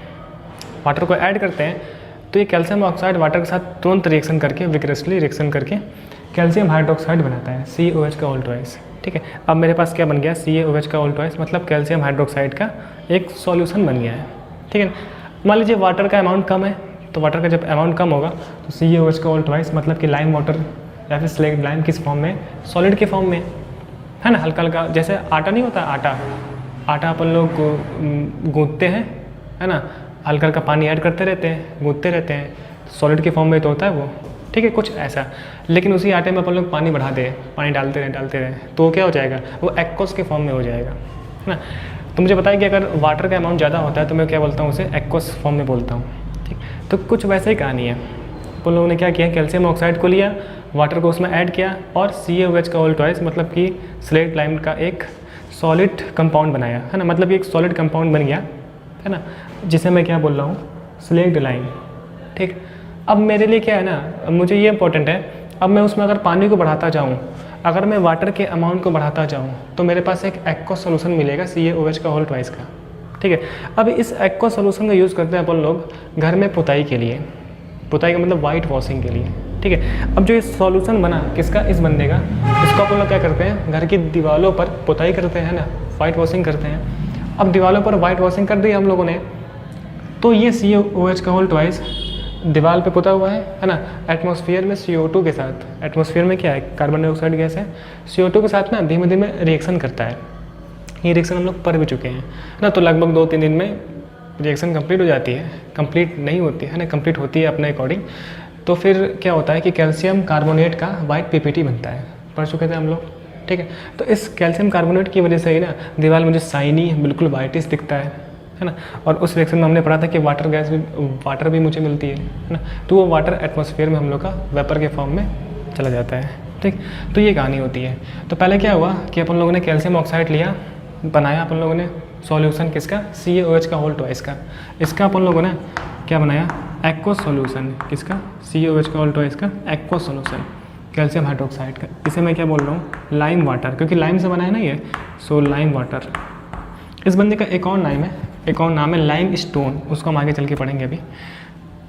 Speaker 1: वाटर को ऐड करते हैं, तो ये कैल्शियम ऑक्साइड वाटर के साथ तुरंत रिएक्शन करके, विग्रेसली रिएक्शन करके कैल्शियम हाइड्रोक्साइड बनाता है, CaOH का होल ट्वाइस, ठीक है। अब मेरे पास क्या बन गया, CaOH का होल ट्वाइस, मतलब कैल्शियम हाइड्रोक्साइड का एक सॉल्यूशन बन गया है, ठीक है। मान लीजिए वाटर का अमाउंट कम है, तो वाटर का जब अमाउंट कम होगा तो CaOH का होल ट्वाइस, मतलब कि लाइम वाटर या फिर स्लेक्ड लाइम किस फॉर्म में, सॉलिड के फॉर्म में, है ना। हल्का हल्का जैसे आटा नहीं होता, आटा अपन लोग गूंथते हैं, है ना, हल्का हल्का पानी ऐड करते रहते हैं, गूंथते रहते हैं, सॉलिड के फॉर्म में तो होता है वो, ठीक है, कुछ ऐसा। लेकिन उसी आटे में अपन लोग पानी बढ़ा दे, पानी डालते रहे तो क्या हो जाएगा, वो एक्वस के फॉर्म में हो जाएगा, है ना। तो मुझे बताया कि अगर वाटर का अमाउंट ज़्यादा होता है तो मैं क्या बोलता हूँ, उसे एक्वस फॉर्म में बोलता हूँ, ठीक। तो कुछ वैसे ही कहानी है। उन लोगों ने क्या किया, कैल्शियम ऑक्साइड को लिया, वाटर को उसमें ऐड किया और CaOH का होल ट्वाइस, मतलब कि स्लेट लाइम का एक सॉलिड कंपाउंड बनाया, है ना। मतलब कि एक सॉलिड कंपाउंड बन गया, है ना, जिसे मैं क्या बोल रहा हूँ, स्लेट लाइम, ठीक। अब मेरे लिए क्या है ना, मुझे ये इंपॉर्टेंट है, अब मैं उसमें अगर पानी को बढ़ाता जाऊँ, अगर मैं वाटर के अमाउंट को बढ़ाता जाऊँ तो मेरे पास एक एक्वस सोल्यूशन मिलेगा CaOH का होल ट्वाइस का, ठीक है। अब इस एक्वस सोल्यूशन का यूज़ करते हैं अपन लोग घर में पुताई के लिए, पुताई का मतलब वाइट वॉशिंग के लिए, ठीक है। अब जो ये सॉल्यूशन बना किसका, इस बंदे का, इसको अपन लोग क्या करते हैं, घर की दीवारों पर पुताई करते हैं ना, वाइट वॉशिंग करते हैं। अब दीवारों पर वाइट वॉशिंग कर दी हम लोगों ने, तो ये CaOH का होल ट्वाइस दीवार पे पुता हुआ है ना, एटमॉस्फेयर में CO2 के साथ, एटमॉस्फेयर में क्या है, कार्बन डाइऑक्साइड गैस है, CO2 के साथ ना धीमे धीमे रिएक्शन करता है। ये रिएक्शन हम लोग पढ़ भी चुके हैं ना, तो लगभग 2-3 दिन में रिएक्शन कंप्लीट हो जाती है, कंप्लीट नहीं होती है ना, कंप्लीट होती है अपने अकॉर्डिंग। तो फिर क्या होता है कि कैल्शियम कार्बोनेट का वाइट PPT बनता है, पढ़ चुके थे हम लोग, ठीक है। तो इस कैल्शियम कार्बोनेट की वजह से ही ना दीवार मुझे शाइनी बिल्कुल वाइटिश दिखता है ना। और उस रिएक्शन में हमने पढ़ा था कि वाटर भी मुझे मिलती है ना, तो वो वाटर एटमॉस्फेयर में हम लोग का वेपर के फॉर्म में चला जाता है, ठीक। तो ये कहानी होती है। तो पहले क्या हुआ कि अपन लोगों ने कैल्शियम ऑक्साइड लिया, बनाया अपन लोगों ने सॉल्यूशन किसका, CaOH का होल ट्वाइस का। इसका अपन लोगों ने क्या बनाया, एक्वस सॉल्यूशन, किसका, CaOH का होल ट्वाइस का एक्वस सॉल्यूशन कैल्शियम हाइड्रोक्साइड का। इसे मैं क्या बोल रहा हूँ, लाइम वाटर, क्योंकि लाइम से बना है ना ये, सो लाइम वाटर। इस बंदे का एक और नाम है, एक और नाम है लाइम स्टोन, उसको हम आगे चल के पढ़ेंगे अभी,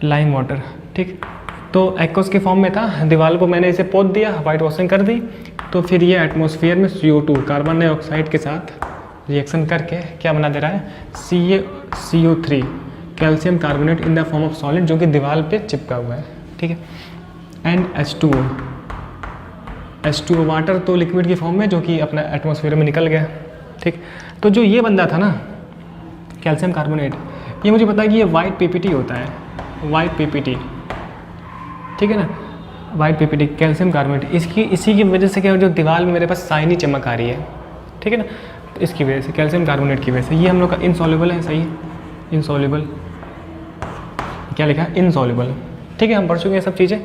Speaker 1: लाइम वाटर, ठीक। तो एक्वस के फॉर्म में था, दीवार पर मैंने इसे पोत दिया, वाइट वॉशिंग कर दी, तो फिर ये एटमॉस्फेयर में CO2 कार्बन डाइऑक्साइड के साथ रिएक्शन करके क्या बना दे रहा है, CO3 calcium carbonate in the form of solid, जो कि दीवार पे चिपका हुआ है, ठीक है। एंड H2O वाटर तो लिक्विड की फॉर्म में, जो कि अपना एटमॉस्फेयर में निकल गया, ठीक। तो जो ये बंदा था ना कैल्शियम कार्बोनेट, ये मुझे पता है कि ये वाइट PPT होता है, वाइट PPT, ठीक है ना, वाइट PPT कैल्शियम कार्बोनेट। इसी की वजह से क्या, जो दीवार में मेरे पास शाइनी चमक आ रही है, ठीक है ना, तो इसकी वजह से, कैल्शियम कार्बोनेट की वजह से। ये हम लोग का इनसॉल्युबल है, सही, इनसॉल्युबल, क्या लिखा है, इनसॉल्युबल, ठीक है। हम पढ़ चुके हैं सब चीज़ें।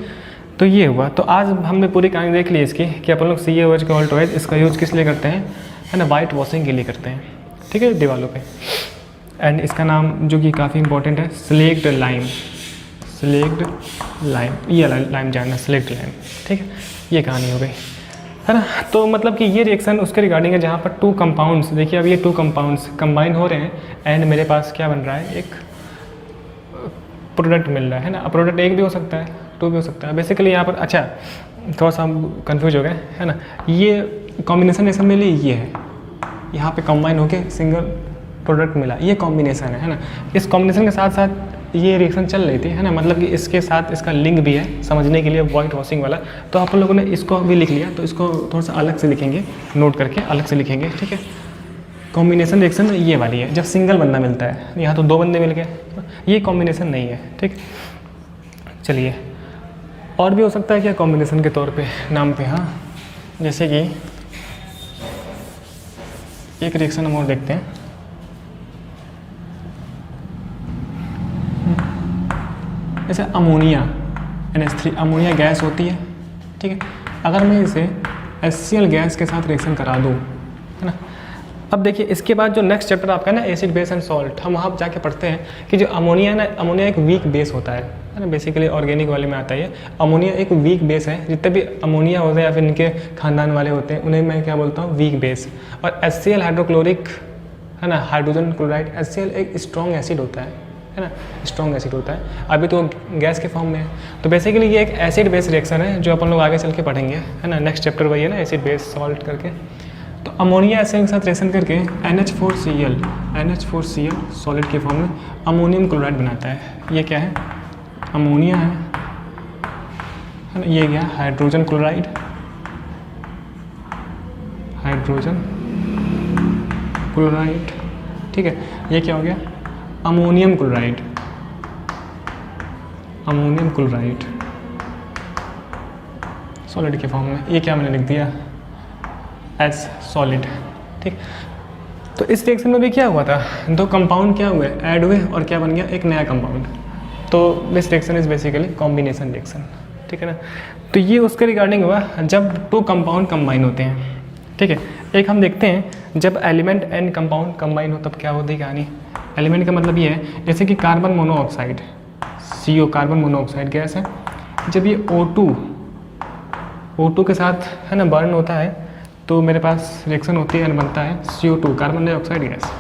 Speaker 1: तो ये हुआ, तो आज हमने पूरी कहानी देख ली इसकी कि अपन लोग CaOH का होल ट्वाइस, इसका यूज़ किस लिए करते हैं, है ना, वाइट वॉशिंग के लिए करते हैं, ठीक है, दीवारों पे। एंड इसका नाम जो कि काफ़ी इंपॉर्टेंट है, स्लेक्ड लाइम, स्लेक्ड लाइम, ये लाइम जानना, स्लेक्ड लाइम, ठीक है। ये कहानी हो गई, है ना। तो मतलब कि ये रिएक्शन उसके रिगार्डिंग है जहाँ पर 2 कंपाउंड्स, देखिए अब ये 2 कंपाउंड्स कंबाइन हो रहे हैं एंड मेरे पास क्या बन रहा है, एक प्रोडक्ट मिल रहा है ना। अब प्रोडक्ट एक भी हो सकता है, 2 भी हो सकता है बेसिकली यहाँ पर। अच्छा, थोड़ा सा हम कन्फ्यूज हो गए, है ना। ये कॉम्बिनेशन ऐसा मिली, ये है, यहाँ पे कंबाइन होके सिंगल प्रोडक्ट मिला, ये कॉम्बिनेशन है ना। इस कॉम्बिनेशन के साथ साथ ये रिएक्शन चल रही थी, है ना, मतलब कि इसके साथ इसका लिंक भी है समझने के लिए, वाइट वॉशिंग वाला। तो आप लोगों ने इसको भी लिख लिया, तो इसको थोड़ा सा अलग से लिखेंगे, नोट करके अलग से लिखेंगे, ठीक है। कॉम्बिनेशन रिएक्शन ये वाली है, जब सिंगल बंदा मिलता है, यहाँ तो 2 बंदे मिल गए, ये कॉम्बिनेशन नहीं है, ठीक। चलिए, और भी हो सकता है क्या कॉम्बिनेशन के तौर पे, नाम पे, हाँ, जैसे कि एक रिएक्शन हम और देखते हैं, जैसे अमोनिया, NH3, अमोनिया गैस होती है, ठीक है। अगर मैं इसे HCl गैस के साथ रिएक्शन करा दूँ, है ना। अब देखिए इसके बाद जो नेक्स्ट चैप्टर आपका है ना, एसिड बेस एंड सॉल्ट, हम वहाँ जाके पढ़ते हैं कि जो अमोनिया है ना, अमोनिया एक वीक बेस होता है ना, बेसिकली ऑर्गेनिक वाले में आता है। अमोनिया एक वीक बेस है, जितने भी अमोनिया होते हैं या फिर इनके खानदान वाले होते हैं उन्हें मैं क्या बोलता हूँ, वीक बेस। और HCl हाइड्रोक्लोरिक, है ना, हाइड्रोजन क्लोराइड। HCl एक स्ट्रॉन्ग एसिड होता है ना, स्ट्रॉन्ग एसिड होता है, अभी तो गैस के फॉर्म में है। तो बेसिकली ये एक एसिड बेस रिएक्शन है जो अपन लोग आगे चल के पढ़ेंगे, है ना। नेक्स्ट चैप्टर वही है ना, एसिड बेस सॉल्ट करके। तो अमोनिया एसिड के साथ रिएक्शन करके NH4Cl सॉलिड के फॉर्म में अमोनियम क्लोराइड बनाता है। ये क्या है, अमोनिया है ना, ये क्या, हाइड्रोजन क्लोराइड, हाइड्रोजन क्लोराइड, ठीक है। ये क्या हो गया, ammonium chloride, ammonium chloride, solid के फॉर्म में, ये क्या मैंने लिख दिया एज सॉलिड। ठीक, तो इस रिएक्शन में भी क्या हुआ था, दो कंपाउंड क्या हुए, ऐड हुए और क्या बन गया, एक नया कंपाउंड। तो this reaction is basically combination reaction. ठीक है ना, तो ये उसके रिगार्डिंग हुआ जब टू कंपाउंड कंबाइन होते हैं। ठीक है, एक हम देखते हैं जब एलिमेंट एंड कंपाउंड कंबाइन हो तब क्या होती है कहानी। एलिमेंट का मतलब ये है जैसे कि carbon monoxide CO, carbon monoxide gas है, जब ये O2 के साथ है ना बर्न होता है तो मेरे पास रिएक्शन होती है, बनता है CO2, कार्बन डाइऑक्साइड गैस।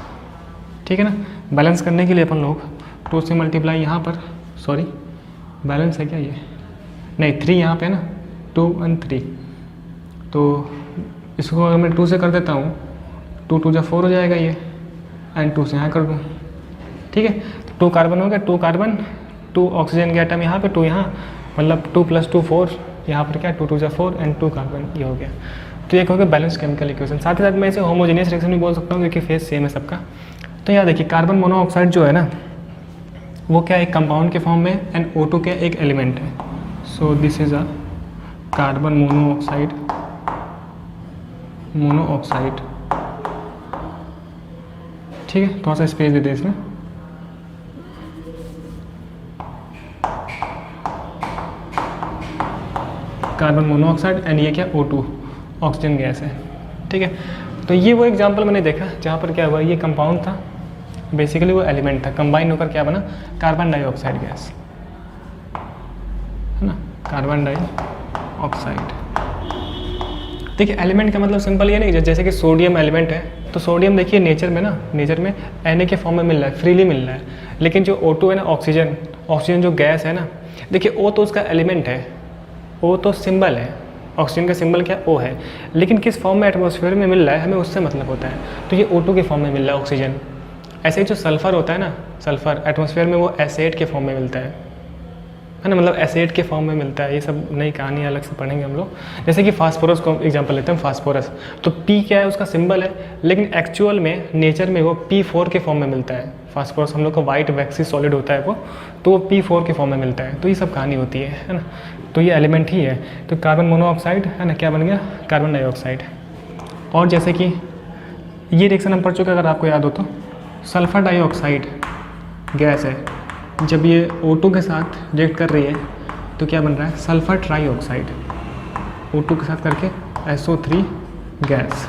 Speaker 1: ठीक है ना, बैलेंस करने के लिए अपन लोग 2 से मल्टीप्लाई यहाँ पर, सॉरी बैलेंस है क्या ये, नहीं 3 यहाँ पे ना, 2 और 3, तो इसको अगर मैं 2 से कर देता हूँ 2 2 4 हो जाएगा ये, एंड 2 से यहाँ कर दूँ। ठीक है, 2 कार्बन हो गया, 2 कार्बन 2 ऑक्सीजन के आइटम यहाँ पे, 2 यहाँ, मतलब 2 + 2 4, यहाँ पर क्या 2 2 4 एंड 2 कार्बन, ये हो गया। तो ये हो गया बैलेंस केमिकल इक्वेशन। साथ ही साथ मैं इसे होमोजेनियस रिएक्शन भी बोल सकता हूँ क्योंकि फेस सेम है सबका। तो यहाँ देखिए कार्बन मोनोऑक्साइड जो है ना वो क्या एक कंपाउंड के फॉर्म में एंड O2 के एक एलिमेंट है। So this is a carbon monoxide, ठीक है, थोड़ा सा स्पेस देते हैं इसमें। कार्बन मोनोऑक्साइड एंड ये क्या O2 ऑक्सीजन गैस है। ठीक है, तो ये वो एग्जांपल मैंने देखा जहाँ पर क्या हुआ, ये कंपाउंड था, बेसिकली वो एलिमेंट था, कंबाइन होकर क्या बना, कार्बन डाइऑक्साइड गैस, है ना, कार्बन डाइऑक्साइड। देखिए एलिमेंट का मतलब सिंपल ये नहीं, जैसे कि सोडियम एलिमेंट है तो सोडियम देखिए नेचर में Na के फॉर्म में मिल रहा है, फ्रीली मिल रहा है, लेकिन जो O2 है ना, ऑक्सीजन जो गैस है ना, देखिए O तो उसका एलिमेंट है, O तो सिंबल है, ऑक्सीजन का सिंबल क्या O है, लेकिन किस फॉर्म में एटमॉस्फेयर में मिल रहा है हमें उससे मतलब होता है, तो ये O2 के फॉर्म में मिल रहा है ऑक्सीजन। ऐसे ही जो सल्फ़र होता है ना, सल्फ़र एटमॉस्फेयर में वो एसिड के फॉर्म में मिलता है ना, मतलब एसिड के फॉर्म में मिलता है। ये सब नई कहानी अलग से पढ़ेंगे हम लोग। जैसे कि फास्फोरस को एग्जांपल लेते हैं, फास्फोरस तो P क्या है, उसका सिंबल है, लेकिन एक्चुअल में नेचर में वो P4 के फॉर्म में मिलता है। फास्फोरस हम लोग का वाइट वैक्सी सॉलिड होता है वो, तो वो P4 के फॉर्म में मिलता है। तो ये सब कहानी होती है ना, तो ये एलिमेंट ही है। तो कार्बन मोनोऑक्साइड है ना, क्या बन गया, कार्बन डाइऑक्साइड। और जैसे कि ये रिएक्शन हम पढ़ चुके हैं, अगर आपको याद हो तो, सल्फर डाइऑक्साइड गैस है, जब ये O2 के साथ रिएक्ट कर रही है तो क्या बन रहा है, सल्फर ट्राइऑक्साइड, O2 के साथ करके SO3 गैस,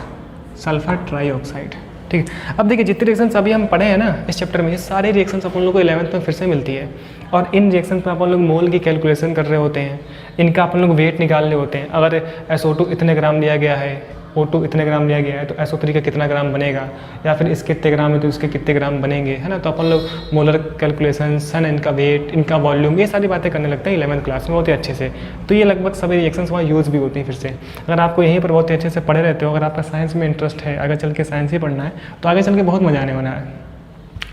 Speaker 1: सल्फर ट्राइऑक्साइड। ठीक है, अब देखिए जितने रिएक्शंस अभी हम पढ़े हैं ना इस चैप्टर में, ये सारे रिएक्शंस अपन लोग को 11th में फिर से मिलती है, और इन रिएक्शंस में अपन लोग मोल की कैलकुलेशन कर रहे होते हैं, इनका अपन लोग वेट निकाल रहे होते हैं। अगर SO2 इतने ग्राम लिया गया है, O2 इतने ग्राम लिया गया है, तो SO3 का कितना ग्राम बनेगा, या फिर इसके कितने ग्राम है तो इसके कितने ग्राम बनेंगे, है ना। तो अपन लोग मोलर कैलकुलेशंस है ना, इनका वेट, इनका वॉल्यूम, ये सारी बातें करने लगते हैं 11th क्लास में बहुत ही अच्छे से। तो ये लगभग सभी रिएक्शंस वहाँ यूज़ भी होती हैं फिर से। अगर आपको यहीं पर बहुत ही अच्छे से पढ़े रहते हो, अगर आपका साइंस में इंटरेस्ट है, आगे चल के साइंस ही पढ़ना है, तो आगे चल के बहुत मज़ा आने वाला है,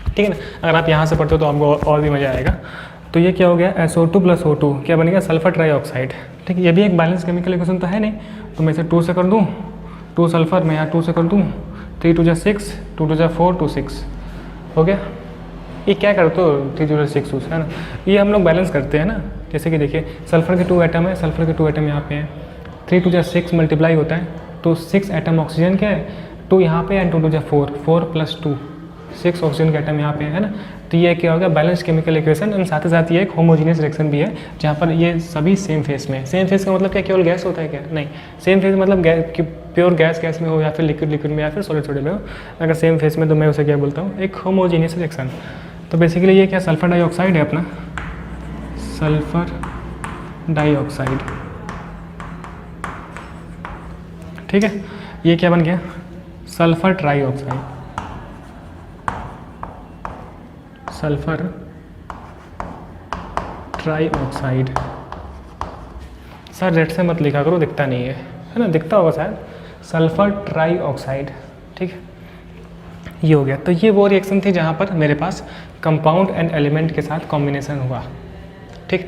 Speaker 1: ठीक है ना। अगर आप यहाँ से पढ़ते हो तो आपको और भी मज़ा आएगा। तो ये क्या हो गया, SO2 + O2 क्या बन गया, सल्फर ट्राइऑक्साइड। ठीक है, ये भी एक बैलेंस केमिकल इक्वेशन तो है नहीं, तो मैं इसे 2 से कर दूँ, 2 सल्फर मैं यहाँ 2 से कर दूँ, 3 × 2 = 6, 2 × 4 = 6 हो गया। ये क्या करते हो, 3 × 6 है ना, ये हम लोग बैलेंस करते हैं ना। जैसे कि देखिए सल्फर के 2 एटम है, सल्फर के 2 एटम यहाँ पे हैं, 3 × 6 मल्टीप्लाई होता है, तो 6 एटम ऑक्सीजन के है, 2 यहाँ पे एंड 2 × 4, 4 + 2 6 ऑक्सीजन के एटम यहाँ पे है ना। तो ये क्या हो गया, बैलेंस केमिकल इक्वेशन। एंड साथ ही साथ ये एक होमोजीनियस रिएक्शन भी है, जहाँ पर ये सभी सेम फेस में। सेम फेस का मतलब क्या, केवल गैस होता है क्या, नहीं, सेम फेस मतलब प्योर गैस में हो, या फिर लिक्विड में, या फिर सॉलिड में हो। अगर सेम फेस में तो मैं उसे क्या बोलता हूँ, एक होमोजीनियस रिएक्शन। तो बेसिकली ये क्या, सल्फर डाइऑक्साइड है अपना, सल्फर डाइऑक्साइड, ठीक है। ये क्या बन गया, sulphur trioxide, sulphur trioxide. Sir red से मत लिखा करो, दिखता नहीं है ना, दिखता होगा शायद, सल्फर ट्राइऑक्साइड, ठीक है। ये हो गया। तो ये वो रिएक्शन थी जहाँ पर मेरे पास कंपाउंड एंड एलिमेंट के साथ कॉम्बिनेशन हुआ, ठीक।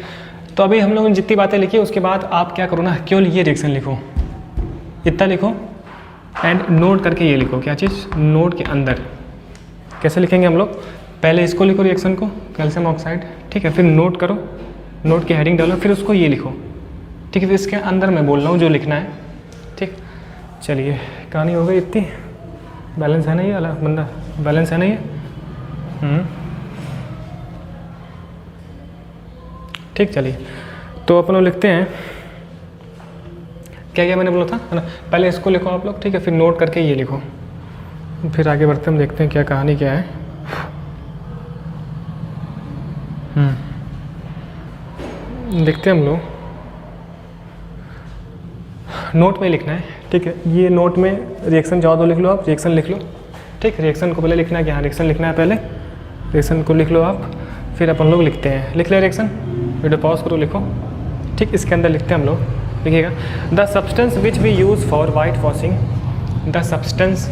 Speaker 1: तो अभी हम लोगों ने जितनी बातें लिखी, उसके बाद आप क्या करो ना, केवल ये रिएक्शन लिखो, इतना लिखो एंड नोट करके ये लिखो, क्या चीज़, नोट के अंदर। कैसे लिखेंगे हम लोग, पहले इसको लिखो रिएक्शन को, कैल्शियम ऑक्साइड, ठीक है, फिर नोट करो, नोट की हेडिंग डालो, फिर उसको ये लिखो, ठीक है, इसके अंदर मैं बोल रहा हूँ जो लिखना है। ठीक, चलिए कहानी हो गई इतनी। बैलेंस है ना ये वाला बंदा, बैलेंस है ना ये? ठीक, चलिए तो अपन लोग लिखते हैं क्या क्या मैंने बोला था, है ना। पहले इसको लिखो आप लोग, ठीक है, फिर नोट करके ये लिखो, फिर आगे बढ़ते हम देखते हैं क्या कहानी क्या है। लिखते हैं हम लोग, नोट में लिखना है, ठीक है। ये नोट में रिएक्शन चाहो तो लिख लो आप, रिएक्शन लिख लो, ठीक। रिएक्शन को पहले लिखना है कि हाँ रिएक्शन लिखना है, पहले रिएक्शन को लिख लो आप, फिर अपन लोग लिखते हैं। लिख ले रिएक्शन, वीडियो पॉज करो, लिखो, ठीक। इसके अंदर लिखते हैं हम लोग, देखिएगा, the substance which we use for white washing, the substance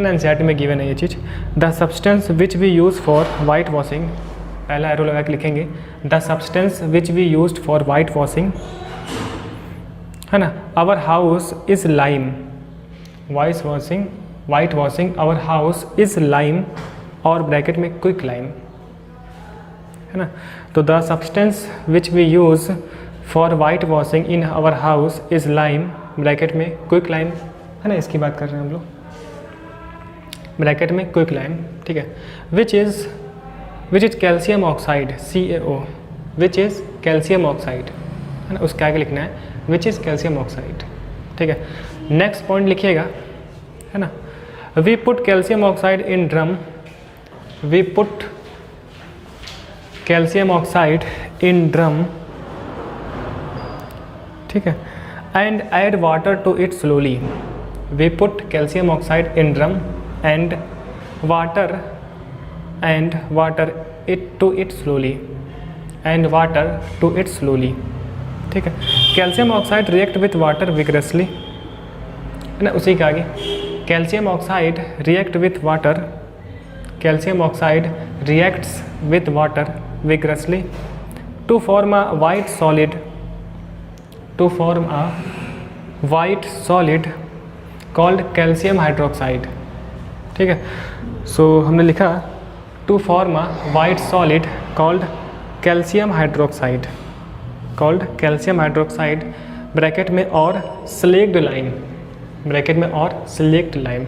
Speaker 1: NCERT में गिवन है ये चीज़। The substance which we use for white washing, पहला एरो लगा के लिखेंगे, the substance which we used for white washing, है ना। Our house is lime, white washing our house is lime, और ब्रैकेट में क्विक लाइम, है ना। तो the substance which we use for white washing in our house is lime, bracket में quick lime, है ना, इसकी बात कर रहे हैं हम लोग, ब्रैकेट में क्विक लाइम, ठीक है। Which is calcium oxide, CaO, which is calcium oxide, है ना, उसके आगे लिखना है विच इज़ कैल्शियम ऑक्साइड, ठीक है। नेक्स्ट पॉइंट लिखिएगा, है ना, we put calcium oxide in drum, we put calcium oxide in drum, ठीक है, and add water to it slowly, we put calcium oxide in drum and water it to it slowly, and water to it slowly, ठीक है। Calcium oxide react with water vigorously, है ना, उसी के आगे calcium oxide react with water, calcium oxide reacts with water vigorously to form a white solid, called calcium hydroxide, ठीक है। So हमने लिखा to form a white solid called calcium hydroxide, bracket में और स्लेक्ड लाइम, ब्रैकेट में और slaked lime,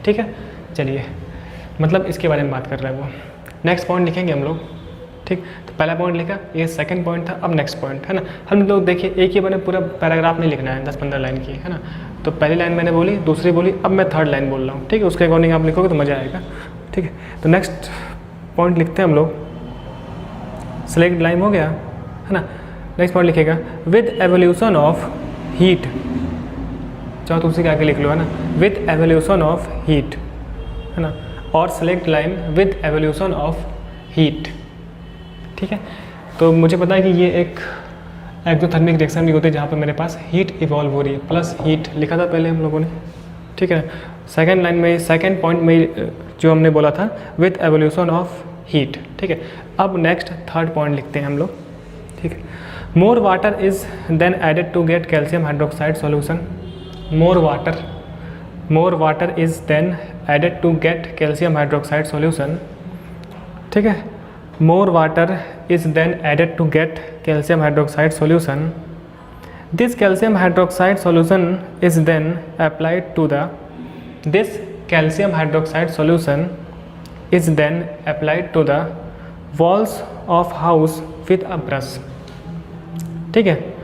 Speaker 1: ठीक है। चलिए, मतलब इसके बारे में बात कर रहे हैं वो। नेक्स्ट पॉइंट लिखेंगे हम लोग, ठीक। तो पहला पॉइंट लिखा, ये सेकंड पॉइंट था। अब नेक्स्ट पॉइंट, है ना, हम लोग देखिए एक ही बारे में पूरा पैराग्राफ नहीं लिखना है, 10-15 लाइन की, है ना। तो पहली लाइन मैंने बोली, दूसरी बोली, अब मैं थर्ड लाइन बोल रहा हूँ, ठीक है। उसके अकॉर्डिंग आप लिखोगे तो मज़ा आएगा, ठीक है। तो नेक्स्ट पॉइंट लिखते हैं हम लोग, सिलेक्ट लाइम हो गया, है ना। नेक्स्ट पॉइंट लिखेगा, विद एवोल्यूशन ऑफ हीट, चाहो तो उसी के आगे लिख लो, है ना, विद एवोल्यूशन ऑफ हीट, है ना, और slaked lime with evolution of heat, ठीक है। तो मुझे पता है कि ये एक एक्सोथर्मिक रिएक्शन भी होती है जहाँ पर मेरे पास हीट इवॉल्व हो रही है, प्लस हीट लिखा था पहले हम लोगों ने, ठीक है। सेकेंड लाइन में, सेकेंड पॉइंट में जो हमने बोला था विथ एवोल्यूशन ऑफ हीट, ठीक है। अब नेक्स्ट थर्ड पॉइंट लिखते हैं हम लोग, ठीक है। More water is then added to get calcium hydroxide solution, more water is then added to get calcium hydroxide solution, ठीक है। More water is then added to get calcium hydroxide solution, this calcium hydroxide solution is then applied to the, this calcium hydroxide solution is then applied to the walls of house with a brush, ठीक है।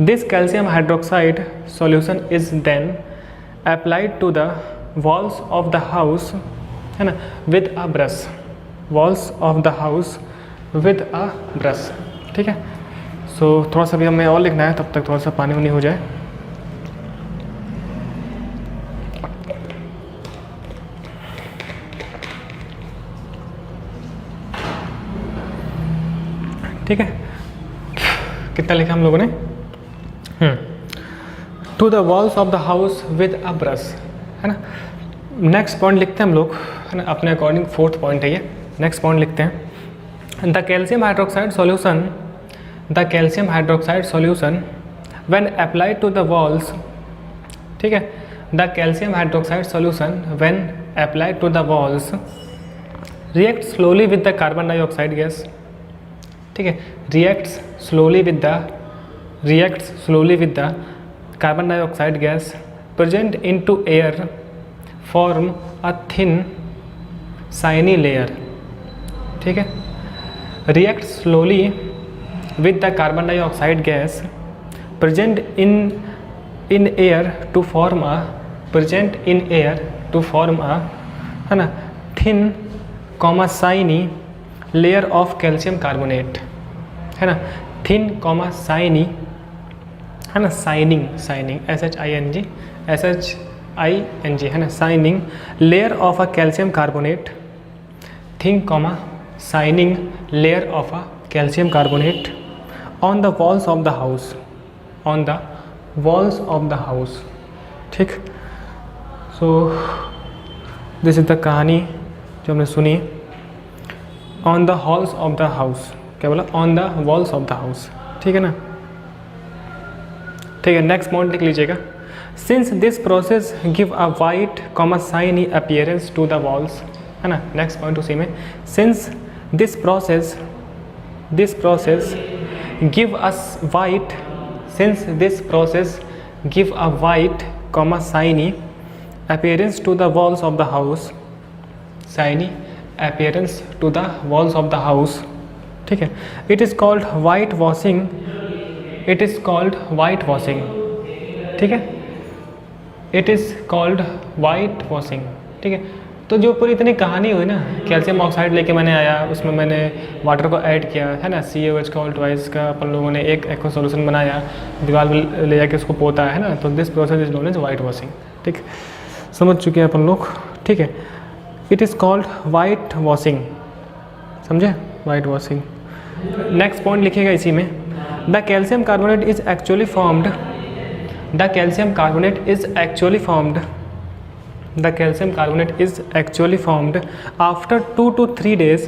Speaker 1: this calcium hydroxide solution is then applied to the walls of the house, है ना, with a brush, walls of the house with a brush, ठीक है। सो थोड़ा सा भी हमें और लिखना है, तब तक थोड़ा सा पानी वानी हो जाए। ठीक है, कितना लिखा हम लोगों ने, to the walls of the house with a brush, है ना। नेक्स्ट पॉइंट लिखते हैं हम लोग, है ना, अपने अकॉर्डिंग फोर्थ पॉइंट है ये। नेक्स्ट पॉइंट लिखते हैं, the calcium hydroxide solution when applied to the walls, ठीक है। The calcium hydroxide solution when applied to the walls react slowly with the carbon dioxide gas, ठीक है, reacts slowly with the reacts slowly with the carbon dioxide gas present into air form a thin shiny layer. ठीक है, reacts slowly with the carbon dioxide gas present in air to form a है ना thin shiny layer of calcium carbonate, है ना thin shiny, है ना shining SHING है ना shining layer of a calcium carbonate, thin shining layer of a calcium carbonate on the walls of the house, ठीक. So this is the कहानी जो हमने सुनी. On the halls of the house, क्या बोला, on the walls of the house, ठीक है ना. ठीक है, नेक्स्ट पॉइंट लिख लीजिएगा. Since this process give a white shiny appearance to the walls, है ना. नेक्स्ट पॉइंट उसी में, since this process give us white, since this process give a white shiny appearance to the walls of the house, shiny appearance to the walls of the house, ठीक है. It is called white washing, ठीक है. It is called white washing, ठीक है. तो जो पूरी इतनी कहानी हुई ना, कैल्शियम ऑक्साइड लेके मैंने आया, उसमें मैंने वाटर को ऐड किया, है ना, CaOH का ऑल्टवाइज का अपन लोगों ने एक एक्वा सोल्यूशन बनाया, दीवार पर ले जाके उसको पोता है ना. तो this process is known as white washing, ठीक. समझ चुके हैं अपन लोग, ठीक है. It is called white washing, समझे, वाइट वॉशिंग. नेक्स्ट पॉइंट लिखिएगा इसी में. The calcium carbonate is actually formed, the calcium carbonate is actually formed, the calcium carbonate is actually formed after 2 to 3 days,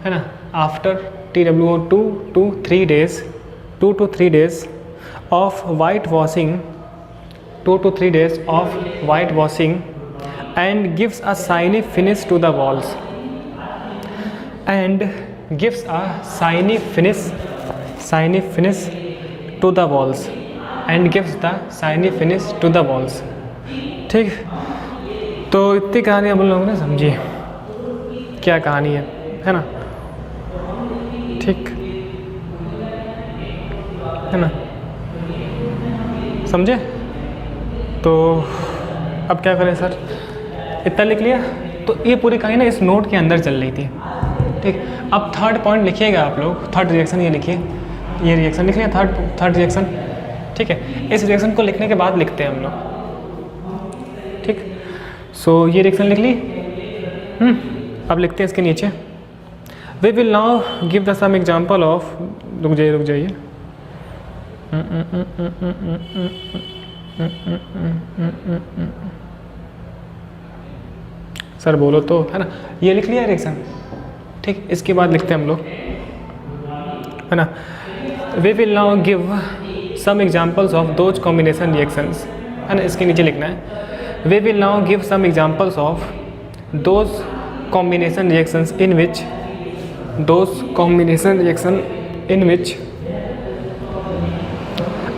Speaker 1: है ना, after TWO 2 to 3 days of white washing, 2 to 3 days of white washing, and gives a shiny finish to the walls, and gives a shiny finish to the walls, and gives the shiny finish to the walls, ठीक. तो इतनी कहानी हम लोगों ने समझी क्या कहानी है ना, ठीक है ना, समझे. तो अब क्या करें सर, इतना लिख लिया. तो ये पूरी कहानी ना इस नोट के अंदर चल रही थी, ठीक. अब थर्ड पॉइंट लिखिएगा आप लोग, थर्ड रिएक्शन ये लिखिए, ये रिएक्शन लिख लिया, थर्ड रिएक्शन, ठीक है. इस रिएक्शन को लिखने के बाद लिखते हैं हम लोग, ठीक. सो ये रिएक्शन लिख ली. अब लिखते हैं इसके नीचे. We will now give the some example of, रुक जाइए. सर बोलो तो, है ना. ये लिख लिया रिएक्शन, ठीक. इसके बाद लिखते हैं हम लोग, है ना. We will now give some examples of those combination reactions, है ना. इसके नीचे लिखना है. We will now give some examples of those combination reactions in which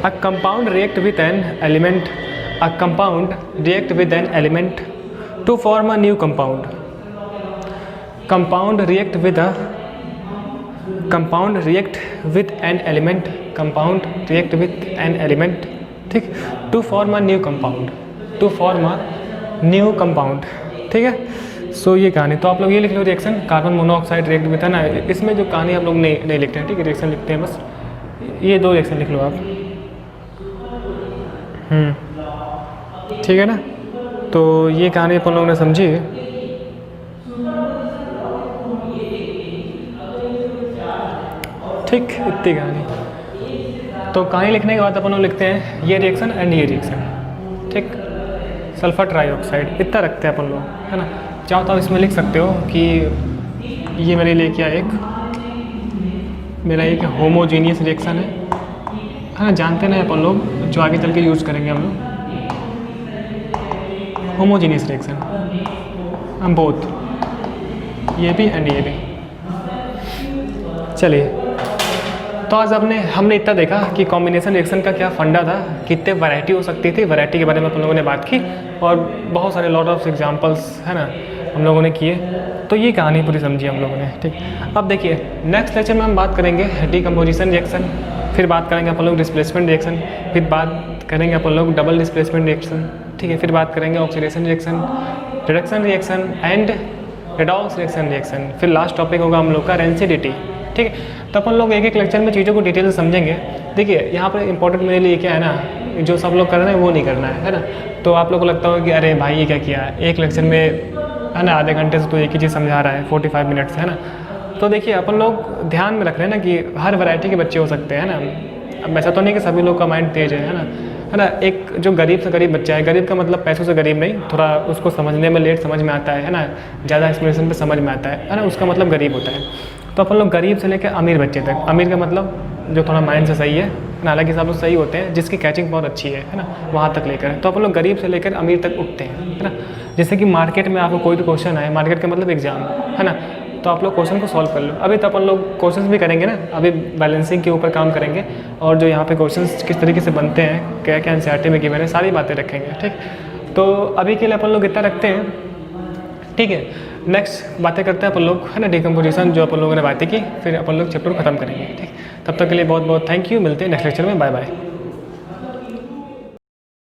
Speaker 1: a compound react with an element to form a new compound. Compound react with an element, ठीक, to form a new compound, ठीक है. सो ये कहानी, तो आप लोग ये लिख लो reaction, carbon monoxide react with, है ना. इसमें जो कहानी आप लोग नहीं लिखते हैं, ठीक है, रिएक्शन लिखते हैं बस. ये 2 रिएक्शन लिख लो आप, ठीक है ना. तो ये कहानी अपन लोगों ने समझी, ठीक. इतनी कहानी. तो कहानी लिखने के बाद अपन लोग लिखते हैं ये रिएक्शन एंड ये रिएक्शन, ठीक. सल्फर ट्राईऑक्साइड इतना रखते हैं अपन लोग, है ना. चाहो तो आप इसमें लिख सकते हो कि ये मेरे लिए क्या मेरा एक होमोजीनियस रिएक्शन है ना. जानते ना अपन लोग, जो आगे चल के यूज़ करेंगे हम लोग, होमोजीनियस रिएक्शन, हम बोथ, ये भी एंड ये भी. चलिए तो आज हमने इतना देखा कि कॉम्बिनेशन रिएक्शन का क्या फंडा था, कितने वैरायटी हो सकती थी, वैरायटी के बारे में अपन लोगों ने बात की और बहुत सारे लॉट ऑफ एग्जांपल्स है ना हम लोगों ने किए। तो ये कहानी पूरी समझी हम लोगों ने, ठीक। अब देखिए नेक्स्ट लेक्चर में हम बात करेंगे डीकम्पोजिशन रिएक्शन, फिर बात करेंगे अपन लोग डिस्प्लेसमेंट रिएक्शन, फिर बात करेंगे अपन लोग डबल डिस्प्लेसमेंट रिएक्शन, ठीक है, फिर बात करेंगे oxidation reaction, reduction reaction and redox reaction, फिर लास्ट टॉपिक होगा हम लोग का रेंसिडिटी, ठीक है। तो अपन लोग एक एक लेक्चर में चीज़ों को डिटेल से समझेंगे। देखिए यहाँ पर इंपॉर्टेंट मेरे लिए क्या है ना, जो सब लोग कर रहे हैं वो नहीं करना है ना। तो आप लोग को लगता होगा कि अरे भाई ये क्या किया है, एक लेक्चर में है ना आधे घंटे से तो एक ही चीज़ समझा रहा है 45 मिनट से, है ना। तो देखिए अपन लोग ध्यान में रख रहे हैं ना कि हर वैरायटी के बच्चे हो सकते हैं ना। अब ऐसा तो नहीं कि सभी लोग का माइंड तेज है ना। एक जो गरीब से गरीब बच्चा है, गरीब का मतलब पैसों से गरीब नहीं, थोड़ा उसको समझने में लेट समझ में आता है ना, ज़्यादा एक्सप्लेनेशन पे समझ में आता है ना, उसका मतलब गरीब होता है। तो अपन लोग गरीब से लेकर अमीर बच्चे तक, अमीर का मतलब जो थोड़ा माइंड से सही है ना, हालांकि सब लोग सही होते हैं, जिसकी कैचिंग बहुत अच्छी है ना, वहाँ तक लेकर। तो अपन लोग गरीब से लेकर अमीर तक उठते हैं, है ना। जैसे कि मार्केट में आपको कोई भी क्वेश्चन आए, मार्केट का मतलब एग्जाम है ना, तो आप लोग क्वेश्चन को सॉल्व कर लो। अभी तो अपन लोग क्वेश्चंस भी करेंगे ना, अभी बैलेंसिंग के ऊपर काम करेंगे और जो यहाँ पे क्वेश्चंस किस तरीके से बनते हैं, क्या क्या एनसीईआरटी में गिवन है, सारी बातें रखेंगे, ठीक। तो अभी के लिए अपन लोग इतना रखते हैं, ठीक है। नेक्स्ट बातें करते हैं अपन लोग, है ना, डिकम्पोजिशन जो अपन लोगों ने बातें की, फिर अपन लोग चैप्टर को खत्म करेंगे, ठीक। तब तक के लिए बहुत बहुत थैंक यू, मिलते हैं नेक्स्ट लेक्चर में, बाय बाय।